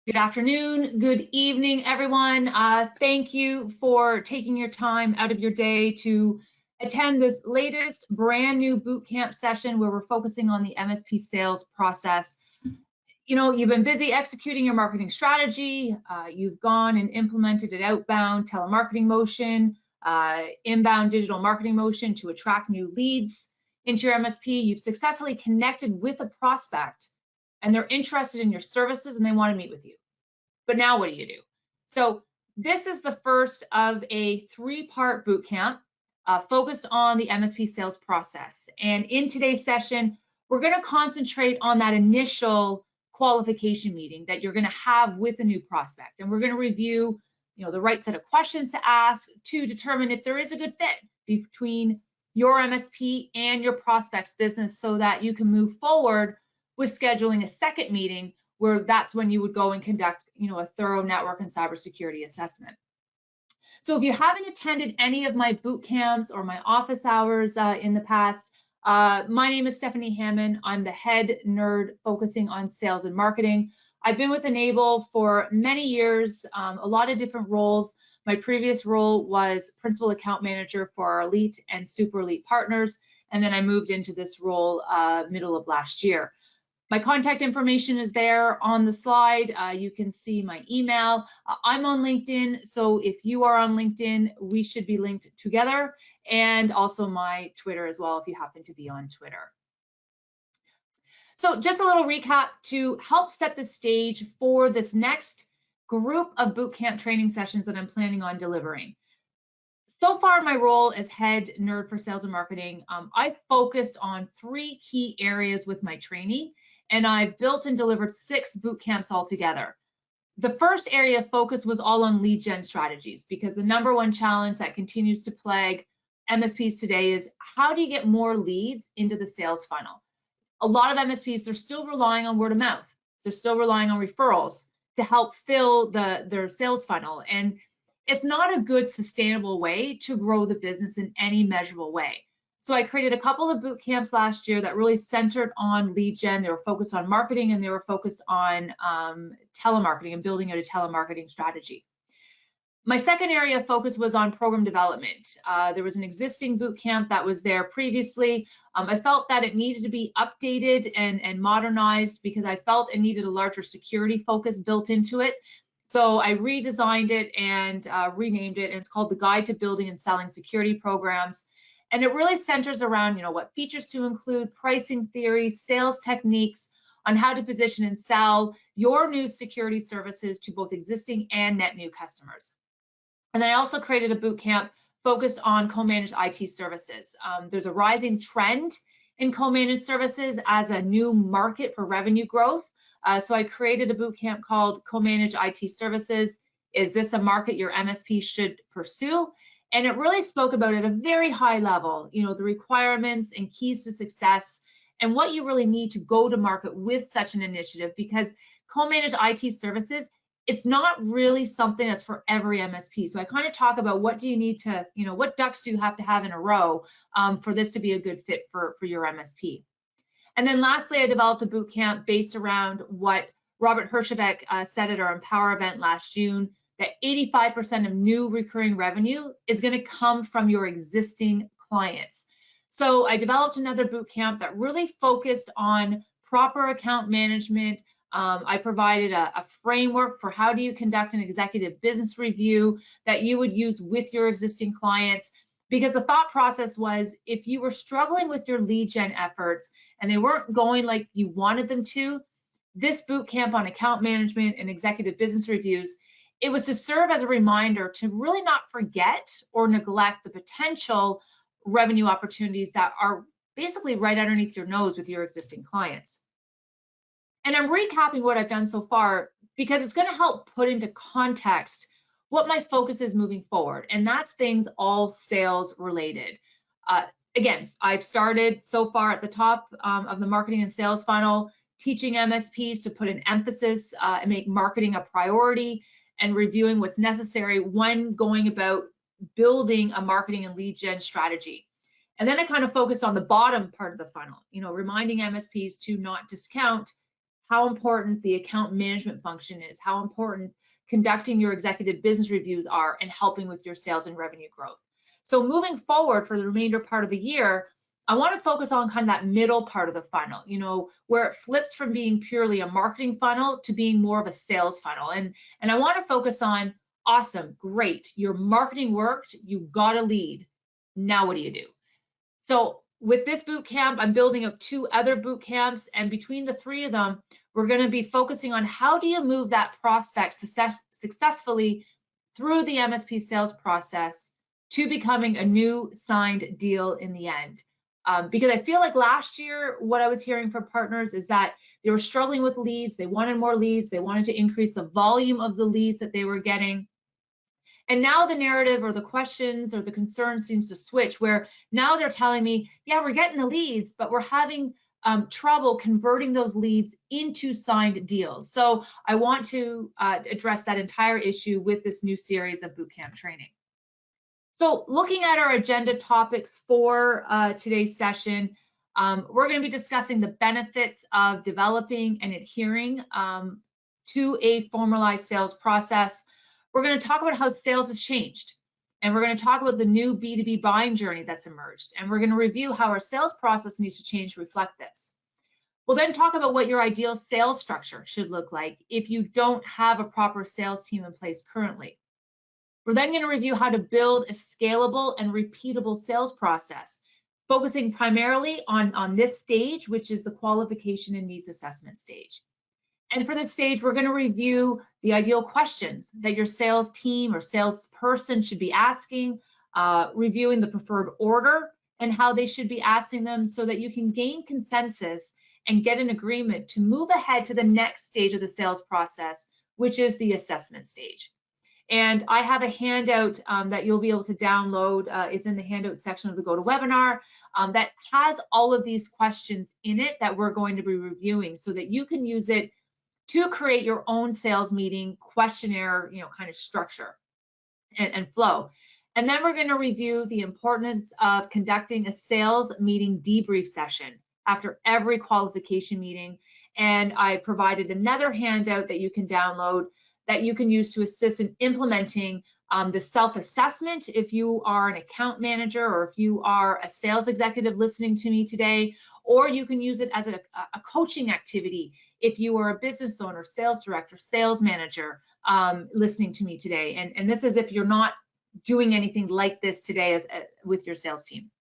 Good afternoon, good evening, everyone. Thank you for taking your time out of your day to attend this latest brand new bootcamp session where we're focusing on the MSP sales process. You know, you've been busy executing your marketing strategy. You've gone and implemented an outbound telemarketing motion, inbound digital marketing motion to attract new leads into your MSP. You've successfully connected with a prospect and they're interested in your services and they want to meet with you. But now what do you do? So this is the first of a three-part bootcamp focused on the MSP sales process. And in today's session, we're going to concentrate on that initial qualification meeting that you're going to have with a new prospect. And we're going to review, the right set of questions to ask to determine if there is a good fit between your MSP and your prospect's business so that you can move forward with scheduling a second meeting where that's when you would go and conduct, a thorough network and cybersecurity assessment. So if you haven't attended any of my boot camps or my office hours in the past, my name is Stephanie Hammond. I'm the head nerd focusing on sales and marketing. I've been with Enable for many years, a lot of different roles. My previous role was principal account manager for our elite and super elite partners. And then I moved into this role middle of last year. My contact information is there on the slide. You can see my email. I'm on LinkedIn, so if you are on LinkedIn, we should be linked together, and also my Twitter as well if you happen to be on Twitter. So just a little recap to help set the stage for this next group of bootcamp training sessions that I'm planning on delivering. So far, my role as head nerd for sales and marketing, I've focused on three key areas with my trainee, and I've built and delivered 6 boot camps altogether. The first area of focus was all on lead gen strategies, because the number one challenge that continues to plague MSPs today is how do you get more leads into the sales funnel? A lot of MSPs, they're still relying on word of mouth. They're still relying on referrals to help fill their sales funnel. And it's not a good sustainable way to grow the business in any measurable way. So I created a couple of boot camps last year that really centered on lead gen. They were focused on marketing and they were focused on telemarketing and building out a telemarketing strategy. My second area of focus was on program development. There was an existing boot camp that was there previously. I felt that it needed to be updated and modernized because I felt it needed a larger security focus built into it. So I redesigned it and renamed it, and it's called the Guide to Building and Selling Security Programs. And it really centers around, what features to include, pricing theory, sales techniques, on how to position and sell your new security services to both existing and net new customers. And then I also created a boot camp focused on co-managed IT services. There's a rising trend in co-managed services as a new market for revenue growth. So I created a boot camp called Co-Managed IT Services. Is this a market your MSP should pursue? And it really spoke about at a very high level, the requirements and keys to success and what you really need to go to market with such an initiative, because co-managed IT services, it's not really something that's for every MSP. So I kind of talk about what do you need to, what ducks do you have to have in a row for this to be a good fit for your MSP. And then lastly, I developed a boot camp based around what Robert Herjavec said at our Empower event last June, that 85% of new recurring revenue is going to come from your existing clients. So I developed another boot camp that really focused on proper account management. I provided a framework for how do you conduct an executive business review that you would use with your existing clients. Because the thought process was, if you were struggling with your lead gen efforts and they weren't going like you wanted them to, this boot camp on account management and executive business reviews, it was to serve as a reminder to really not forget or neglect the potential revenue opportunities that are basically right underneath your nose with your existing clients. And I'm recapping what I've done so far because it's going to help put into context what my focus is moving forward, and that's things all sales related. Again, I've started so far at the top of the marketing and sales funnel, teaching MSPs to put an emphasis and make marketing a priority, and reviewing what's necessary when going about building a marketing and lead gen strategy. And then I kind of focused on the bottom part of the funnel, reminding MSPs to not discount how important the account management function is, how important conducting your executive business reviews are, and helping with your sales and revenue growth. So moving forward for the remainder part of the year, I want to focus on kind of that middle part of the funnel, where it flips from being purely a marketing funnel to being more of a sales funnel. And I want to focus on, awesome, great, your marketing worked, you got a lead. Now what do you do? So with this boot camp, I'm building up 2 other boot camps, and between the 3 of them, we're going to be focusing on how do you move that prospect successfully through the MSP sales process to becoming a new signed deal in the end. Because I feel like last year, what I was hearing from partners is that they were struggling with leads, they wanted more leads, they wanted to increase the volume of the leads that they were getting. And now the narrative or the questions or the concern seems to switch, where now they're telling me, yeah, we're getting the leads, but we're having trouble converting those leads into signed deals. So I want to address that entire issue with this new series of bootcamp training. So looking at our agenda topics for today's session, we're going to be discussing the benefits of developing and adhering to a formalized sales process. We're going to talk about how sales has changed, and we're going to talk about the new B2B buying journey that's emerged, and we're going to review how our sales process needs to change to reflect this. We'll then talk about what your ideal sales structure should look like if you don't have a proper sales team in place currently. We're then going to review how to build a scalable and repeatable sales process, focusing primarily on this stage, which is the qualification and needs assessment stage. And for this stage, we're going to review the ideal questions that your sales team or salesperson should be asking, reviewing the preferred order and how they should be asking them so that you can gain consensus and get an agreement to move ahead to the next stage of the sales process, which is the assessment stage. And I have a handout that you'll be able to download. It's in the handout section of the GoToWebinar that has all of these questions in it that we're going to be reviewing so that you can use it to create your own sales meeting questionnaire, kind of structure and flow. And then we're going to review the importance of conducting a sales meeting debrief session after every qualification meeting. And I provided another handout that you can download that you can use to assist in implementing the self-assessment if you are an account manager or if you are a sales executive listening to me today, or you can use it as a coaching activity if you are a business owner, sales director, sales manager listening to me today. And this is if you're not doing anything like this today with your sales team.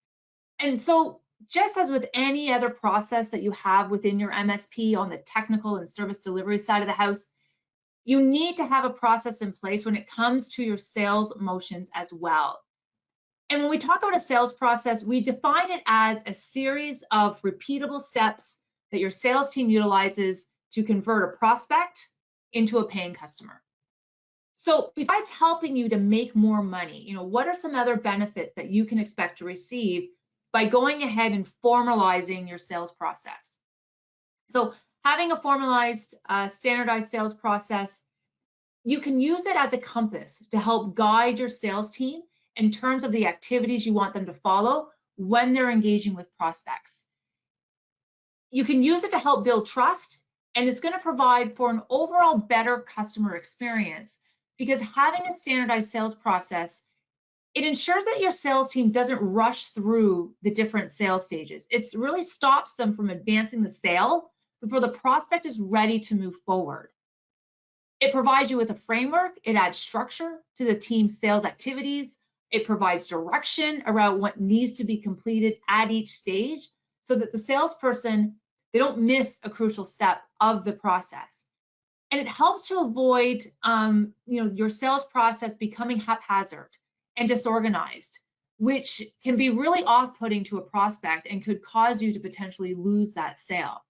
And so just as with any other process that you have within your MSP on the technical and service delivery side of the house, you need to have a process in place when it comes to your sales motions as well. And when we talk about a sales process, we define it as a series of repeatable steps that your sales team utilizes to convert a prospect into a paying customer. So besides helping you to make more money, what are some other benefits that you can expect to receive by going ahead and formalizing your sales process? So having a formalized, standardized sales process, you can use it as a compass to help guide your sales team in terms of the activities you want them to follow when they're engaging with prospects. You can use it to help build trust, and it's going to provide for an overall better customer experience because having a standardized sales process, it ensures that your sales team doesn't rush through the different sales stages. It really stops them from advancing the sale before the prospect is ready to move forward. It provides you with a framework. It adds structure to the team's sales activities. It provides direction around what needs to be completed at each stage so that the salesperson, they don't miss a crucial step of the process. And it helps to avoid your sales process becoming haphazard and disorganized, which can be really off-putting to a prospect and could cause you to potentially lose that sale.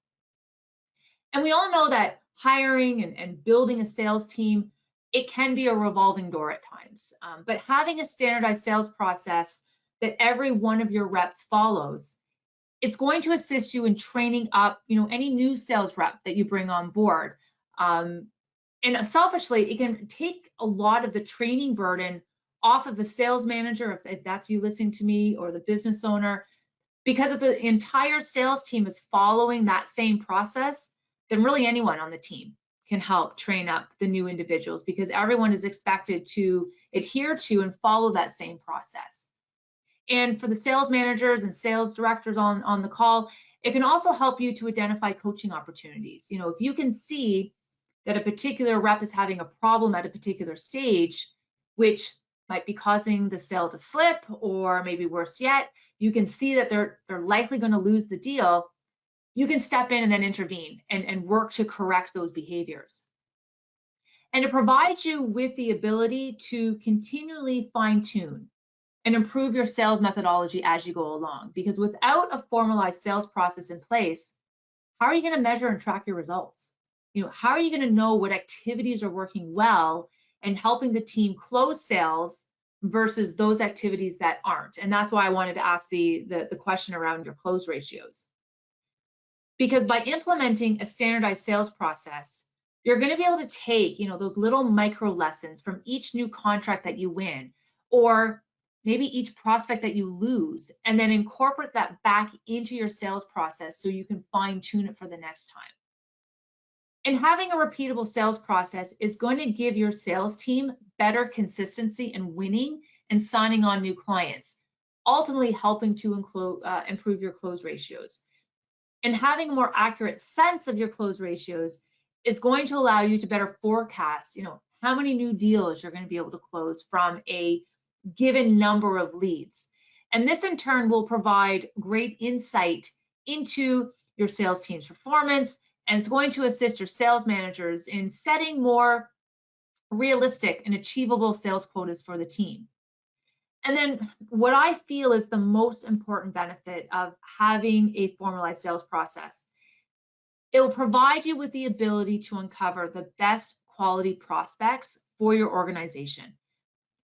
And we all know that hiring and building a sales team, it can be a revolving door at times. But having a standardized sales process that every one of your reps follows, it's going to assist you in training up, any new sales rep that you bring on board. And selfishly, it can take a lot of the training burden off of the sales manager, if that's you listening to me, or the business owner, because if the entire sales team is following that same process, then really anyone on the team can help train up the new individuals, because everyone is expected to adhere to and follow that same process. And for the sales managers and sales directors on the call, it can also help you to identify coaching opportunities. You know, if you can see that a particular rep is having a problem at a particular stage, which might be causing the sale to slip, or maybe worse yet, you can see that they're likely going to lose the deal, you can step in and then intervene and work to correct those behaviors. And it provides you with the ability to continually fine-tune and improve your sales methodology as you go along. Because without a formalized sales process in place, how are you going to measure and track your results? You know, how are you going to know what activities are working well and helping the team close sales versus those activities that aren't? And that's why I wanted to ask the question around your close ratios. Because by implementing a standardized sales process, you're going to be able to take, you know, those little micro lessons from each new contract that you win, or maybe each prospect that you lose, and then incorporate that back into your sales process so you can fine tune it for the next time. And having a repeatable sales process is going to give your sales team better consistency in winning and signing on new clients, ultimately helping to improve your close ratios. And having a more accurate sense of your close ratios is going to allow you to better forecast, you know, how many new deals you're going to be able to close from a given number of leads. And this in turn will provide great insight into your sales team's performance, and it's going to assist your sales managers in setting more realistic and achievable sales quotas for the team. And then what I feel is the most important benefit of having a formalized sales process, it will provide you with the ability to uncover the best quality prospects for your organization.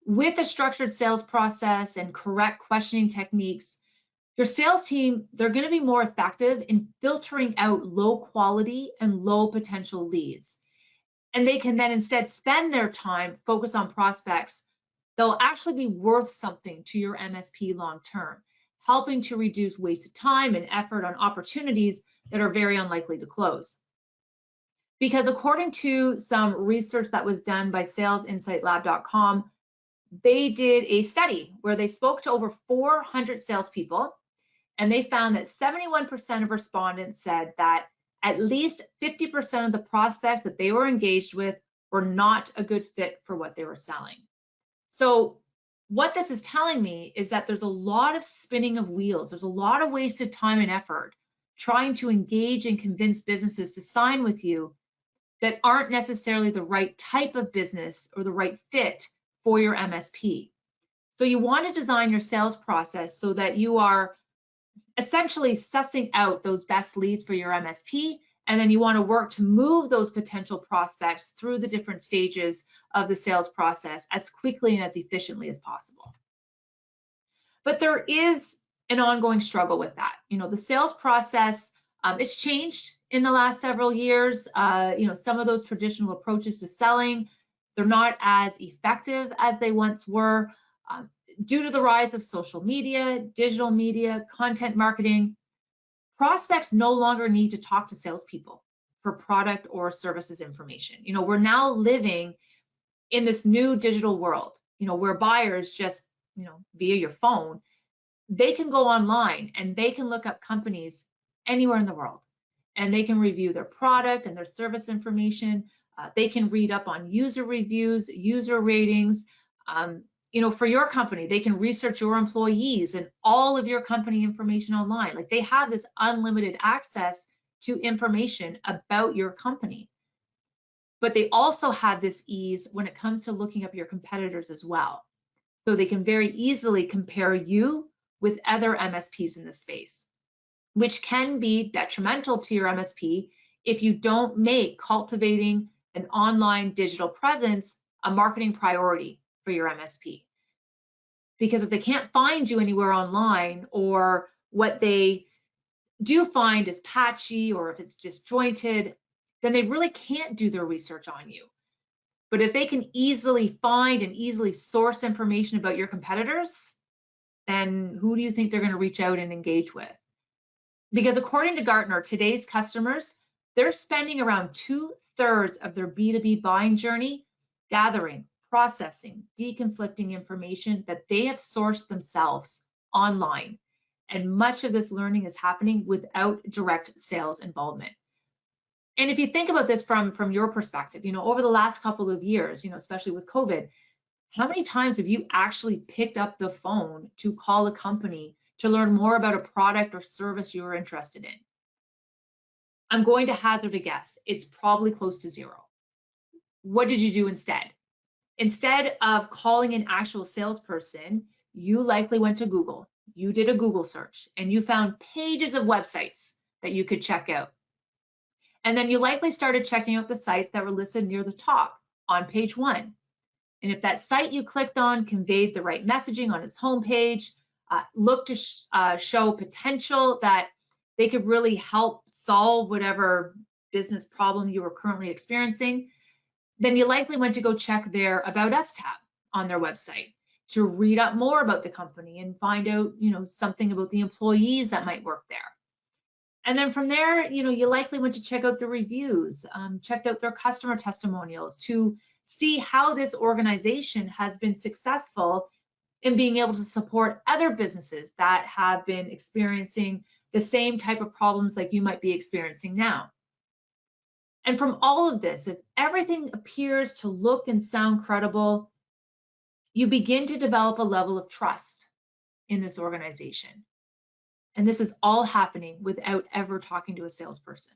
With a structured sales process and correct questioning techniques, your sales team, they're going to be more effective in filtering out low quality and low potential leads. And they can then instead spend their time focused on prospects they'll actually be worth something to your MSP long term, helping to reduce wasted time and effort on opportunities that are very unlikely to close. Because according to some research that was done by SalesInsightLab.com, they did a study where they spoke to over 400 salespeople, and they found that 71% of respondents said that at least 50% of the prospects that they were engaged with were not a good fit for what they were selling. So what this is telling me is that there's a lot of spinning of wheels. There's a lot of wasted time and effort trying to engage and convince businesses to sign with you that aren't necessarily the right type of business or the right fit for your MSP. So you want to design your sales process so that you are essentially sussing out those best leads for your MSP, and then you want to work to move those potential prospects through the different stages of the sales process as quickly and as efficiently as possible. But there is an ongoing struggle with that. You know, the sales process, it's changed in the last several years. You know, some of those traditional approaches to selling, they're not as effective as they once were due to the rise of social media, digital media, content marketing. Prospects no longer need to talk to salespeople for product or services information. You know, we're now living in this new digital world, you know, where buyers just, you know, via your phone, they can go online and they can look up companies anywhere in the world, and they can review their product and their service information. They can read up on user reviews, user ratings. You know, for your company, they can research your employees and all of your company information online. Like, they have this unlimited access to information about your company. But they also have this ease when it comes to looking up your competitors as well. So they can very easily compare you with other MSPs in the space, which can be detrimental to your MSP if you don't make cultivating an online digital presence a marketing priority for your MSP. Because if they can't find you anywhere online, or what they do find is patchy, or if it's disjointed, then they really can't do their research on you. But if they can easily find and easily source information about your competitors, then who do you think they're going to reach out and engage with? Because according to Gartner, today's customers, they're spending around 2/3 of their B2B buying journey gathering, processing, deconflicting information that they have sourced themselves online. And much of this learning is happening without direct sales involvement. And if you think about this from your perspective, over the last couple of years, especially with COVID, how many times have you actually picked up the phone to call a company to learn more about a product or service you're interested in? I'm going to hazard a guess. It's probably close to zero. What did you do instead? Instead of calling an actual salesperson, you likely went to Google. You did a Google search and you found pages of websites that you could check out. And then you likely started checking out the sites that were listed near the top on page 1. And if that site you clicked on conveyed the right messaging on its homepage, looked to show potential that they could really help solve whatever business problem you were currently experiencing, then you likely went to go check their About Us tab on their website to read up more about the company and find out, something about the employees that might work there. And then from there, you likely went to check out the reviews, checked out their customer testimonials to see how this organization has been successful in being able to support other businesses that have been experiencing the same type of problems like you might be experiencing now. And from all of this, if everything appears to look and sound credible, you begin to develop a level of trust in this organization. And this is all happening without ever talking to a salesperson.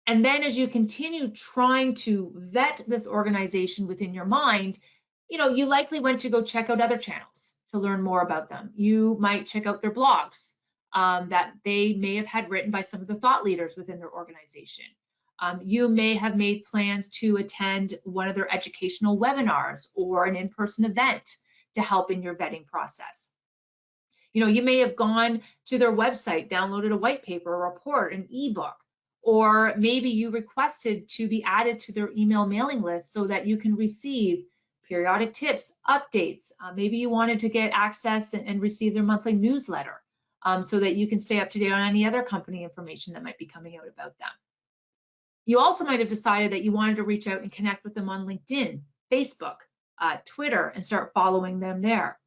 And then as you continue trying to vet this organization within your mind, you likely went to go check out other channels to learn more about them. You might check out their blogs that they may have had written by some of the thought leaders within their organization. You may have made plans to attend one of their educational webinars or an in-person event to help in your vetting process. You may have gone to their website, downloaded a white paper, a report, an ebook, or maybe you requested to be added to their email mailing list so that you can receive periodic tips, updates. Maybe you wanted to get access and receive their monthly newsletter so that you can stay up to date on any other company information that might be coming out about them. You also might have decided that you wanted to reach out and connect with them on LinkedIn, Facebook, Twitter, and start following them there.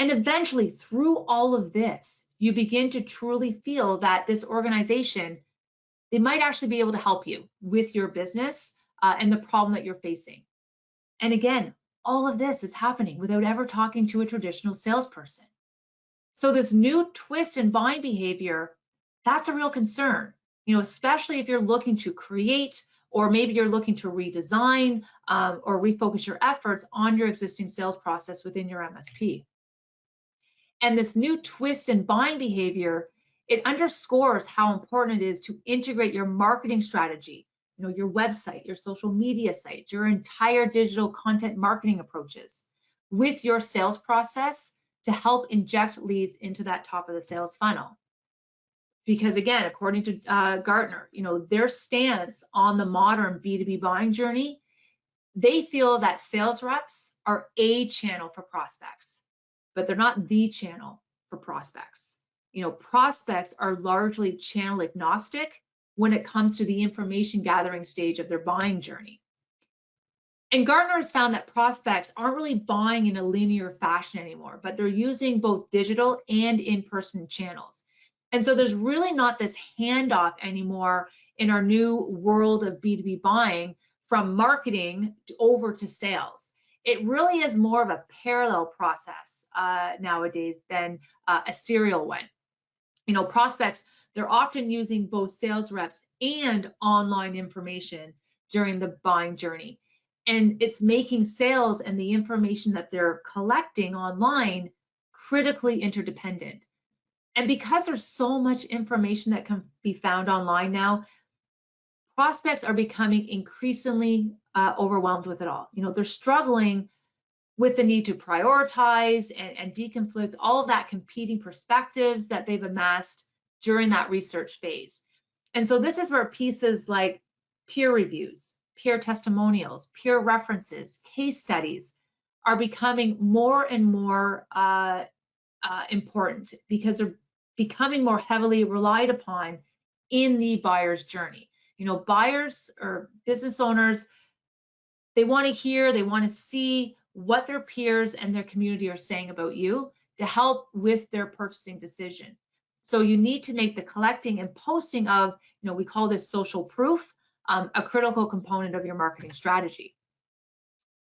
And eventually, through all of this, you begin to truly feel that this organization, they might actually be able to help you with your business and the problem that you're facing. And again, all of this is happening without ever talking to a traditional salesperson. So this new twist in buying behavior, that's a real concern, especially if you're looking to create, or maybe you're looking to redesign or refocus your efforts on your existing sales process within your MSP. And this new twist in buying behavior, it underscores how important it is to integrate your marketing strategy, your website, your social media site, your entire digital content marketing approaches with your sales process to help inject leads into that top of the sales funnel. Because again, according to Gartner, their stance on the modern B2B buying journey, they feel that sales reps are a channel for prospects, but they're not the channel for prospects. Prospects are largely channel agnostic when it comes to the information gathering stage of their buying journey. And Gartner has found that prospects aren't really buying in a linear fashion anymore, but they're using both digital and in-person channels. And so there's really not this handoff anymore in our new world of B2B buying from marketing over to sales. It really is more of a parallel process nowadays than a serial one. Prospects, they're often using both sales reps and online information during the buying journey. And it's making sales and the information that they're collecting online critically interdependent. And because there's so much information that can be found online now, prospects are becoming increasingly overwhelmed with it all. They're struggling with the need to prioritize and deconflict all of that competing perspectives that they've amassed during that research phase. And so this is where pieces like peer reviews, peer testimonials, peer references, case studies are becoming more and more important because they're becoming more heavily relied upon in the buyer's journey. Buyers or business owners, they want to hear, they want to see what their peers and their community are saying about you to help with their purchasing decision. So you need to make the collecting and posting of, we call this social proof, a critical component of your marketing strategy.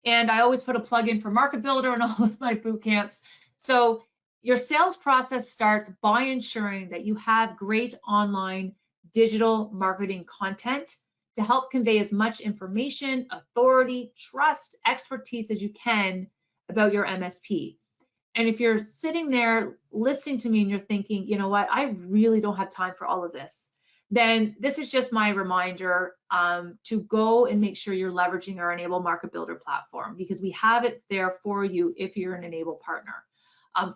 And I always put a plug in for Market Builder in all of my boot camps. So your sales process starts by ensuring that you have great online digital marketing content to help convey as much information, authority, trust, expertise as you can about your MSP. And if you're sitting there listening to me and you're thinking, you know what, I really don't have time for all of this, then this is just my reminder to go and make sure you're leveraging our Enable Market Builder platform, because we have it there for you if you're an Enable partner.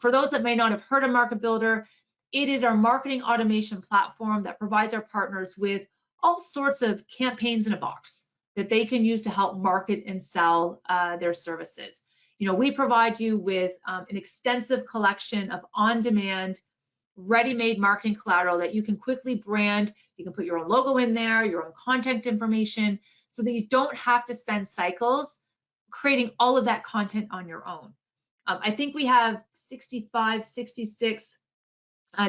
For those that may not have heard of Market Builder, it is our marketing automation platform that provides our partners with all sorts of campaigns in a box that they can use to help market and sell their services. We provide you with an extensive collection of on-demand, ready-made marketing collateral that you can quickly brand. You can put your own logo in there, your own contact information, so that you don't have to spend cycles creating all of that content on your own. I think we have 65, 66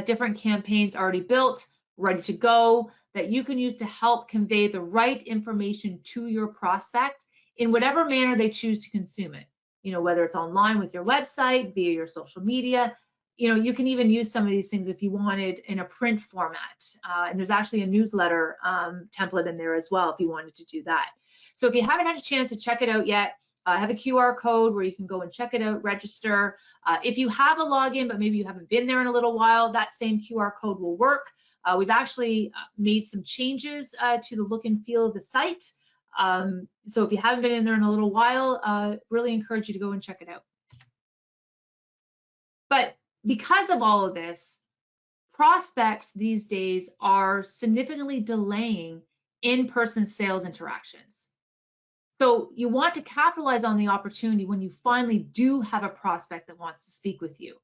different campaigns already built, ready to go, that you can use to help convey the right information to your prospect in whatever manner they choose to consume it. Whether it's online with your website, via your social media, you can even use some of these things if you wanted in a print format. And there's actually a newsletter template in there as well if you wanted to do that. So if you haven't had a chance to check it out yet, I have a QR code where you can go and check it out, register. If you have a login, but maybe you haven't been there in a little while, that same QR code will work. We've actually made some changes to the look and feel of the site. So if you haven't been in there in a little while, really encourage you to go and check it out. But because of all of this, prospects these days are significantly delaying in-person sales interactions. So you want to capitalize on the opportunity when you finally do have a prospect that wants to speak with you.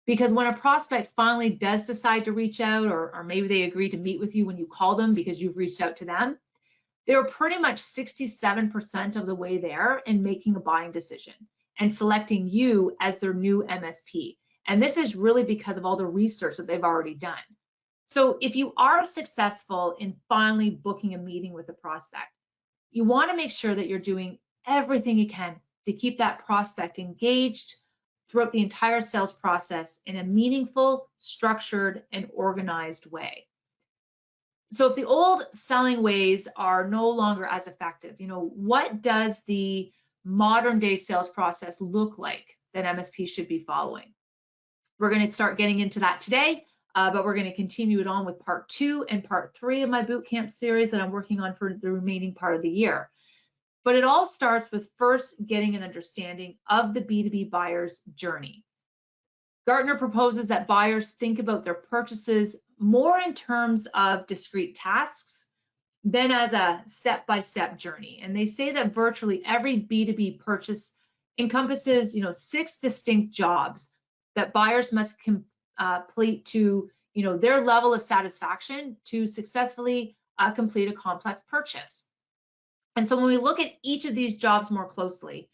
Because when a prospect finally does decide to reach out, or maybe they agree to meet with you when you call them because you've reached out to them, they're pretty much 67% of the way there in making a buying decision and selecting you as their new MSP. And this is really because of all the research that they've already done. So if you are successful in finally booking a meeting with a prospect, you want to make sure that you're doing everything you can to keep that prospect engaged throughout the entire sales process in a meaningful, structured, and organized way. So if the old selling ways are no longer as effective, what does the modern day sales process look like that MSP should be following? We're going to start getting into that today, but we're going to continue it on with part 2 and part 3 of my bootcamp series that I'm working on for the remaining part of the year. But it all starts with first getting an understanding of the B2B buyer's journey. Gartner proposes that buyers think about their purchases more in terms of discrete tasks than as a step-by-step journey. And they say that virtually every B2B purchase encompasses, 6 distinct jobs that buyers must complete to, their level of satisfaction to successfully complete a complex purchase. And so when we look at each of these jobs more closely,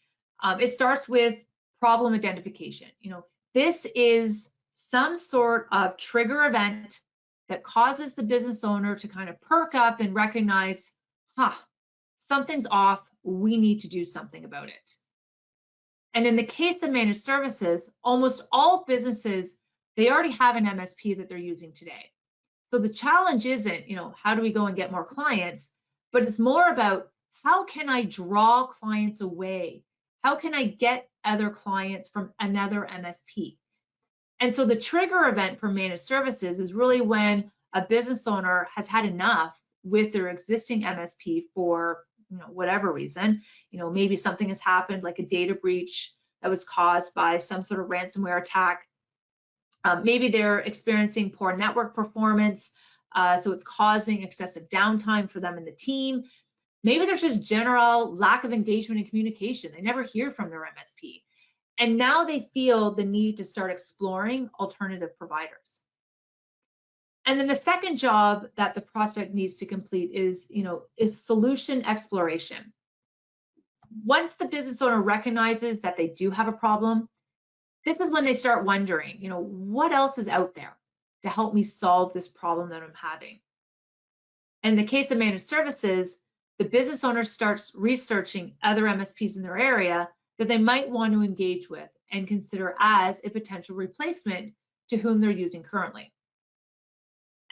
it starts with problem identification. This is some sort of trigger event that causes the business owner to kind of perk up and recognize, something's off, we need to do something about it. And in the case of managed services, almost all businesses, they already have an MSP that they're using today. So the challenge isn't, how do we go and get more clients, but it's more about how can I draw clients away? How can I get other clients from another MSP? And so the trigger event for managed services is really when a business owner has had enough with their existing MSP for whatever reason. Maybe something has happened like a data breach that was caused by some sort of ransomware attack. Maybe they're experiencing poor network performance, so it's causing excessive downtime for them and the team. Maybe there's just general lack of engagement and communication. They never hear from their MSP. And now they feel the need to start exploring alternative providers. And then the second job that the prospect needs to complete is solution exploration. Once the business owner recognizes that they do have a problem, this is when they start wondering, what else is out there to help me solve this problem that I'm having? In the case of managed services, the business owner starts researching other MSPs in their area that they might want to engage with and consider as a potential replacement to whom they're using currently.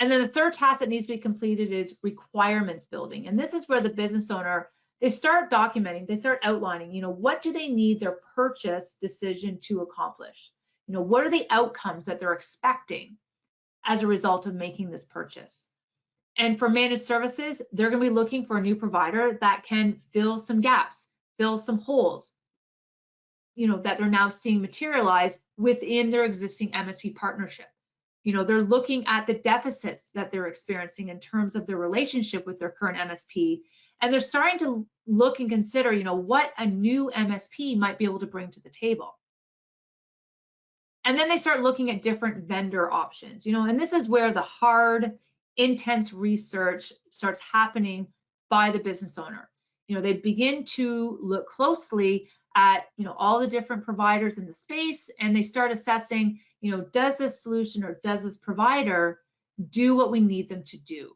And then the third task that needs to be completed is requirements building. And this is where the business owner, they start documenting, they start outlining, what do they need their purchase decision to accomplish? What are the outcomes that they're expecting as a result of making this purchase? And for managed services, they're going to be looking for a new provider that can fill some gaps, fill some holes, that they're now seeing materialize within their existing MSP partnership. They're looking at the deficits that they're experiencing in terms of their relationship with their current MSP, and they're starting to look and consider, what a new MSP might be able to bring to the table. And then they start looking at different vendor options, and this is where the hard, intense research starts happening by the business owner. They begin to look closely at, all the different providers in the space, and they start assessing, does this solution or does this provider do what we need them to do?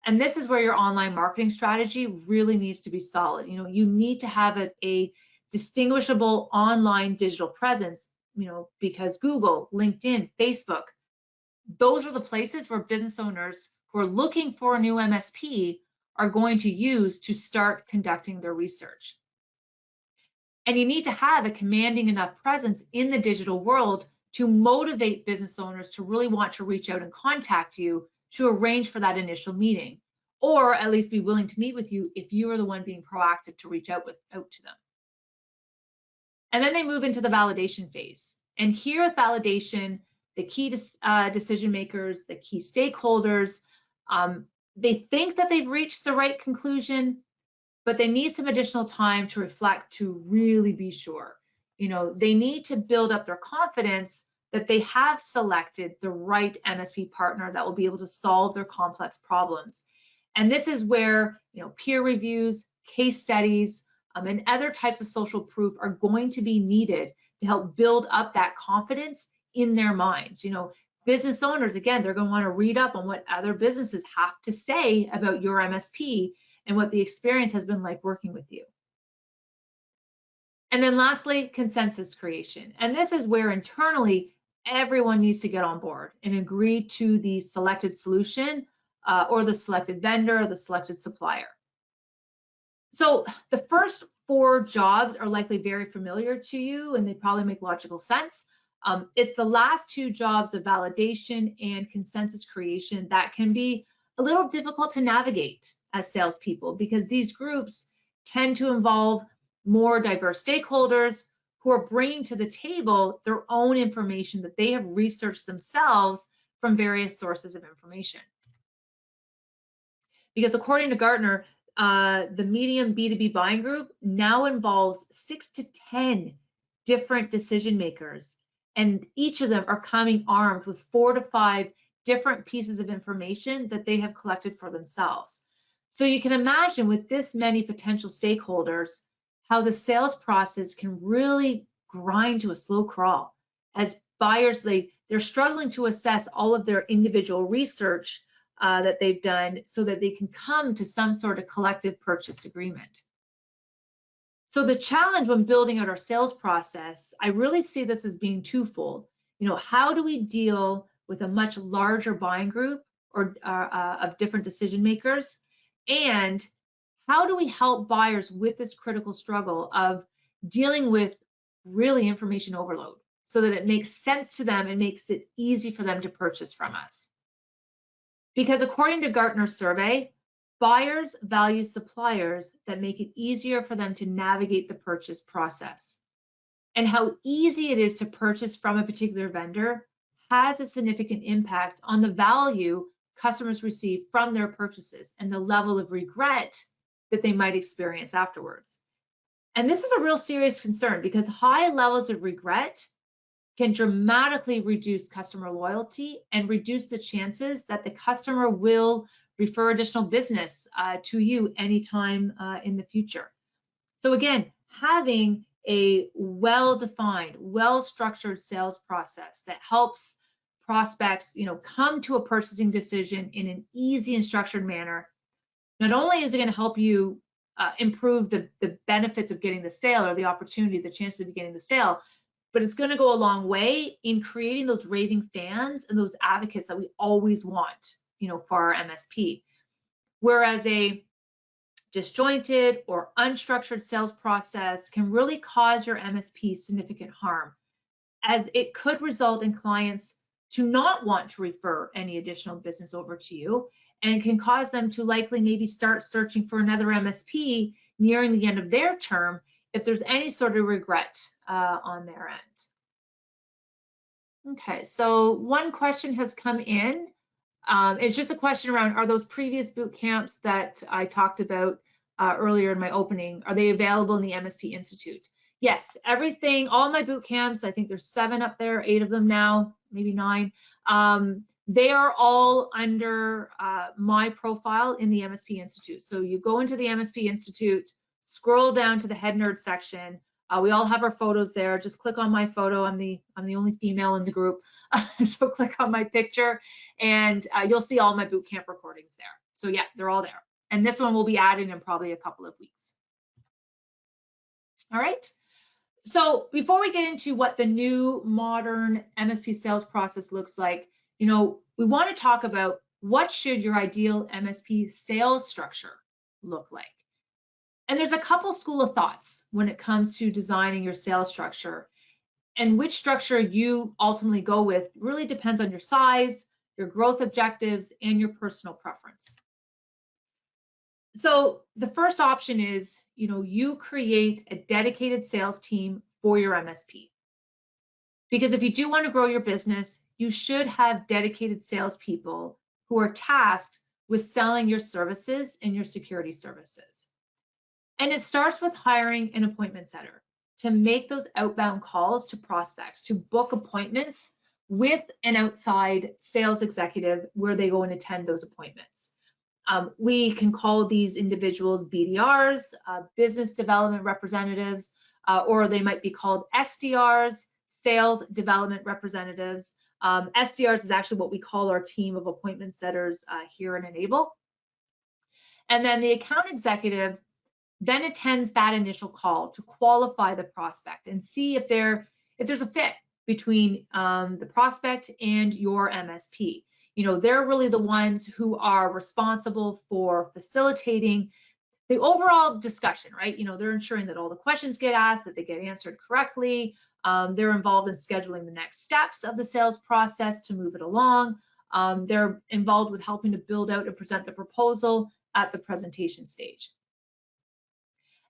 And this is where your online marketing strategy really needs to be solid. You need to have a distinguishable online digital presence, because Google, LinkedIn, Facebook, those are the places where business owners who are looking for a new MSP are going to use to start conducting their research. And you need to have a commanding enough presence in the digital world to motivate business owners to really want to reach out and contact you to arrange for that initial meeting, or at least be willing to meet with you if you are the one being proactive to reach out to them. And then they move into the validation phase. And here with validation, the key decision makers, the key stakeholders, they think that they've reached the right conclusion, but they need some additional time to reflect to really be sure. They need to build up their confidence that they have selected the right MSP partner that will be able to solve their complex problems. And this is where, peer reviews, case studies, and other types of social proof are going to be needed to help build up that confidence in their minds. Business owners, again, they're going to want to read up on what other businesses have to say about your MSP and what the experience has been like working with you. And then lastly, consensus creation. And this is where internally everyone needs to get on board and agree to the selected solution or the selected vendor or the selected supplier. So the first 4 jobs are likely very familiar to you and they probably make logical sense. It's the last 2 jobs of validation and consensus creation that can be a little difficult to navigate as salespeople, because these groups tend to involve more diverse stakeholders who are bringing to the table their own information that they have researched themselves from various sources of information. Because according to Gartner, the medium B2B buying group now involves 6 to 10 different decision makers, and each of them are coming armed with 4 to 5 different pieces of information that they have collected for themselves. So you can imagine with this many potential stakeholders, how the sales process can really grind to a slow crawl as buyers, they're struggling to assess all of their individual research that they've done so that they can come to some sort of collective purchase agreement. So the challenge when building out our sales process, I really see this as being twofold. How do we deal with a much larger buying group or of different decision makers? And how do we help buyers with this critical struggle of dealing with really information overload so that it makes sense to them and makes it easy for them to purchase from us? Because according to Gartner's survey, buyers value suppliers that make it easier for them to navigate the purchase process. And how easy it is to purchase from a particular vendor has a significant impact on the value customers receive from their purchases and the level of regret that they might experience afterwards. And this is a real serious concern because high levels of regret can dramatically reduce customer loyalty and reduce the chances that the customer will refer additional business to you anytime in the future. So again, having a well-defined, well-structured sales process that helps prospects, come to a purchasing decision in an easy and structured manner, not only is it going to help you improve the benefits of getting the sale or the opportunity, the chances of getting the sale, but it's going to go a long way in creating those raving fans and those advocates that we always want, for our MSP. Whereas a disjointed or unstructured sales process can really cause your MSP significant harm, as it could result in clients to not want to refer any additional business over to you, and can cause them to likely maybe start searching for another MSP nearing the end of their term if there's any sort of regret on their end. Okay, so one question has come in. It's just a question around, are those previous boot camps that I talked about earlier in my opening, are they available in the MSP Institute? Yes, everything, all my boot camps, I think there's 7 up there, 8 of them now, maybe 9. They are all under my profile in the MSP Institute. So you go into the MSP Institute, scroll down to the Head Nerd section. We all have our photos there. Just click on my photo. I'm the only female in the group, so click on my picture, and you'll see all my boot camp recordings there. So yeah, they're all there. And this one will be added in probably a couple of weeks. All right. So before we get into what the new modern MSP sales process looks like, we want to talk about what should your ideal MSP sales structure look like. And there's a couple school of thoughts when it comes to designing your sales structure, and which structure you ultimately go with really depends on your size, your growth objectives, and your personal preference. So the first option is, you create a dedicated sales team for your MSP. Because if you do want to grow your business, you should have dedicated salespeople who are tasked with selling your services and your security services. And it starts with hiring an appointment setter to make those outbound calls to prospects, to book appointments with an outside sales executive where they go and attend those appointments. We can call these individuals BDRs, business development representatives, or they might be called SDRs, sales development representatives. SDRs is actually what we call our team of appointment setters here in Enable. And then the account executive then attends that initial call to qualify the prospect and see if there's a fit between the prospect and your MSP. They're really the ones who are responsible for facilitating the overall discussion, right? They're ensuring that all the questions get asked, that they get answered correctly. They're involved in scheduling the next steps of the sales process to move it along. They're involved with helping to build out and present the proposal at the presentation stage.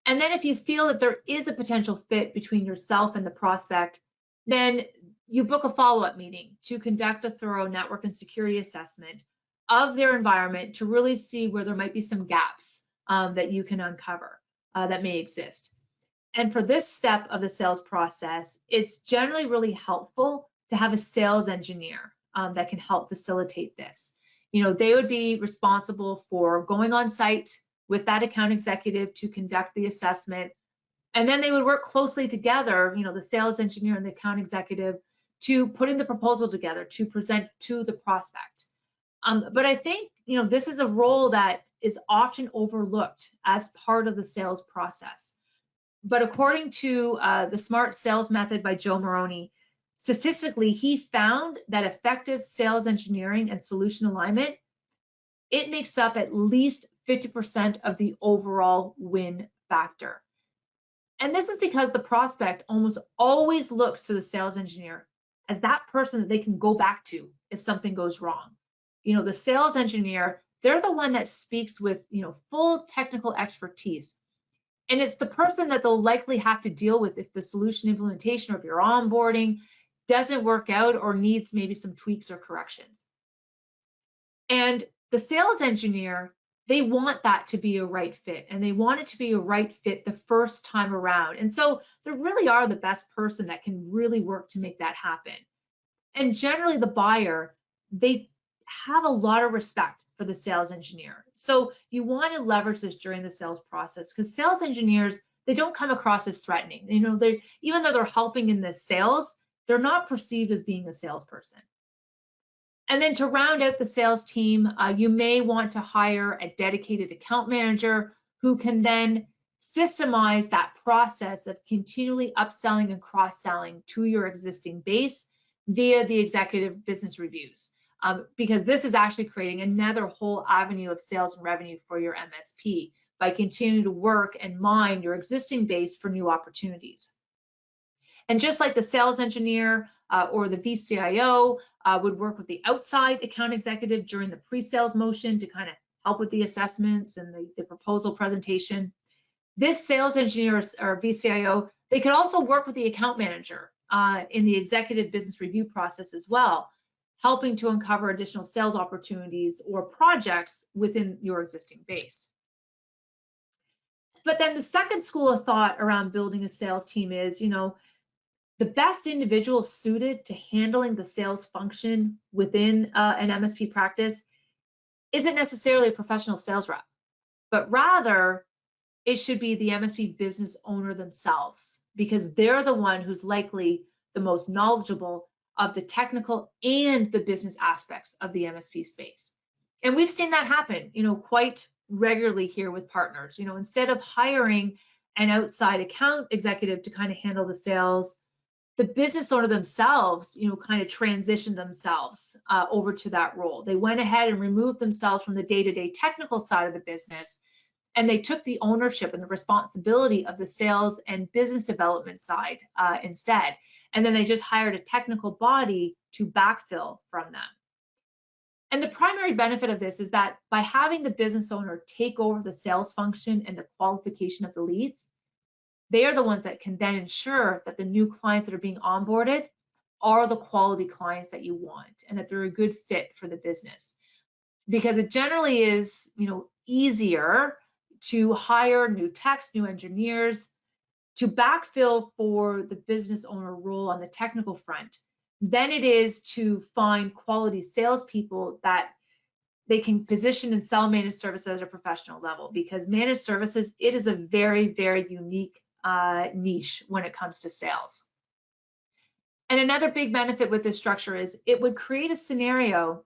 And then if you feel that there is a potential fit between yourself and the prospect, then you book a follow-up meeting to conduct a thorough network and security assessment of their environment to really see where there might be some gaps that you can uncover that may exist. And for this step of the sales process, it's generally really helpful to have a sales engineer that can help facilitate this. They would be responsible for going on site with that account executive to conduct the assessment. And then they would work closely together, the sales engineer and the account executive, to putting the proposal together to present to the prospect. But I think, this is a role that is often overlooked as part of the sales process. But according to the SMART sales method by Joe Moroney, statistically, he found that effective sales engineering and solution alignment, it makes up at least 50% of the overall win factor. And this is because the prospect almost always looks to the sales engineer as that person that they can go back to if something goes wrong. The sales engineer, they're the one that speaks with, full technical expertise. And it's the person that they'll likely have to deal with if the solution implementation or if your onboarding doesn't work out or needs maybe some tweaks or corrections. And the sales engineer, they want that to be a right fit, and they want it to be a right fit the first time around. And so they really are the best person that can really work to make that happen. And generally the buyer, they have a lot of respect for the sales engineer. So you want to leverage this during the sales process, because sales engineers, they don't come across as threatening. You know, they, even though they're helping in the sales, they're not perceived as being a salesperson. And then to round out the sales team, you may want to hire a dedicated account manager who can then systemize that process of continually upselling and cross-selling to your existing base via the executive business reviews, because this is actually creating another whole avenue of sales and revenue for your MSP by continuing to work and mine your existing base for new opportunities. And just like the sales engineer or the VCIO would work with the outside account executive during the pre-sales motion to kind of help with the assessments and the proposal presentation, this sales engineer or VCIO, they could also work with the account manager in the executive business review process as well, helping to uncover additional sales opportunities or projects within your existing base. But then the second school of thought around building a sales team is, you know, the best individual suited to handling the sales function within an MSP practice isn't necessarily a professional sales rep, but rather it should be the MSP business owner themselves, because they're the one who's likely the most knowledgeable of the technical and the business aspects of the MSP space. And we've seen that happen, you know, quite regularly here with partners. You know, instead of hiring an outside account executive to kind of handle the sales, the business owner themselves, you know, kind of transitioned themselves over to that role. They went ahead and removed themselves from the day-to-day technical side of the business, and they took the ownership and the responsibility of the sales and business development side instead. And then they just hired a technical body to backfill from them. And the primary benefit of this is that by having the business owner take over the sales function and the qualification of the leads, they are the ones that can then ensure that the new clients that are being onboarded are the quality clients that you want and that they're a good fit for the business. Because it generally is, you know, easier to hire new techs, new engineers to backfill for the business owner role on the technical front than it is to find quality salespeople that they can position and sell managed services at a professional level. Because managed services, it is a very, very unique niche when it comes to sales. And another big benefit with this structure is it would create a scenario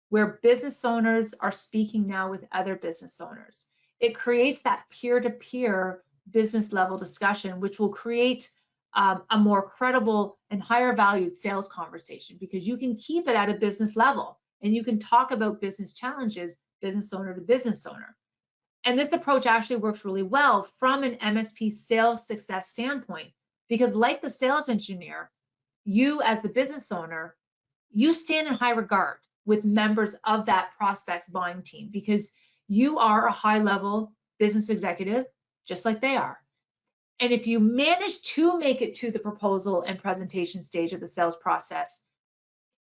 where business owners are speaking now with other business owners. It creates that peer-to-peer business level discussion, which will create a more credible and higher valued sales conversation, because you can keep it at a business level and you can talk about business challenges, business owner to business owner. And this approach actually works really well from an MSP sales success standpoint, because like the sales engineer, you as the business owner, you stand in high regard with members of that prospect's buying team, because you are a high-level business executive, just like they are. And if you manage to make it to the proposal and presentation stage of the sales process,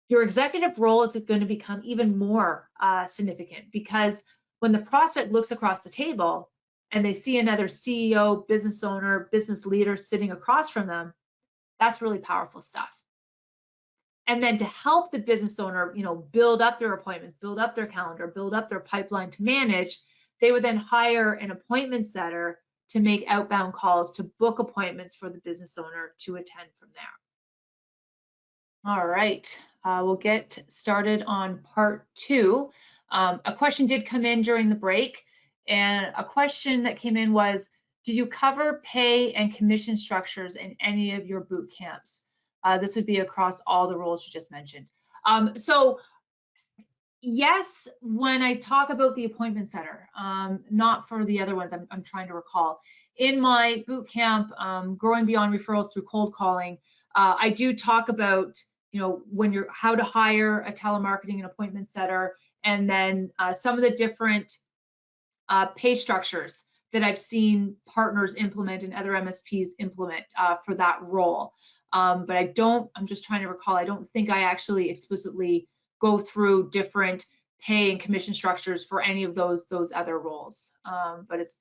your executive role is going to become even more significant, because when the prospect looks across the table and they see another CEO, business owner, business leader sitting across from them, that's really powerful stuff. And then to help the business owner, you know, build up their appointments, build up their calendar, build up their pipeline to manage, they would then hire an appointment setter to make outbound calls to book appointments for the business owner to attend from there. All right, we'll get started on part 2. A question did come in during the break, and a question that came in was, do you cover pay and commission structures in any of your boot camps? This would be across all the roles you just mentioned. So yes, when I talk about the appointment setter, not for the other ones, I'm trying to recall. In my boot camp, Growing Beyond Referrals Through Cold Calling, I do talk about, you know, how to hire a telemarketing and appointment setter, and then some of the different pay structures that I've seen partners implement and other MSPs implement for that role. But I'm just trying to recall, I don't think I actually explicitly go through different pay and commission structures for any of those other roles. But it's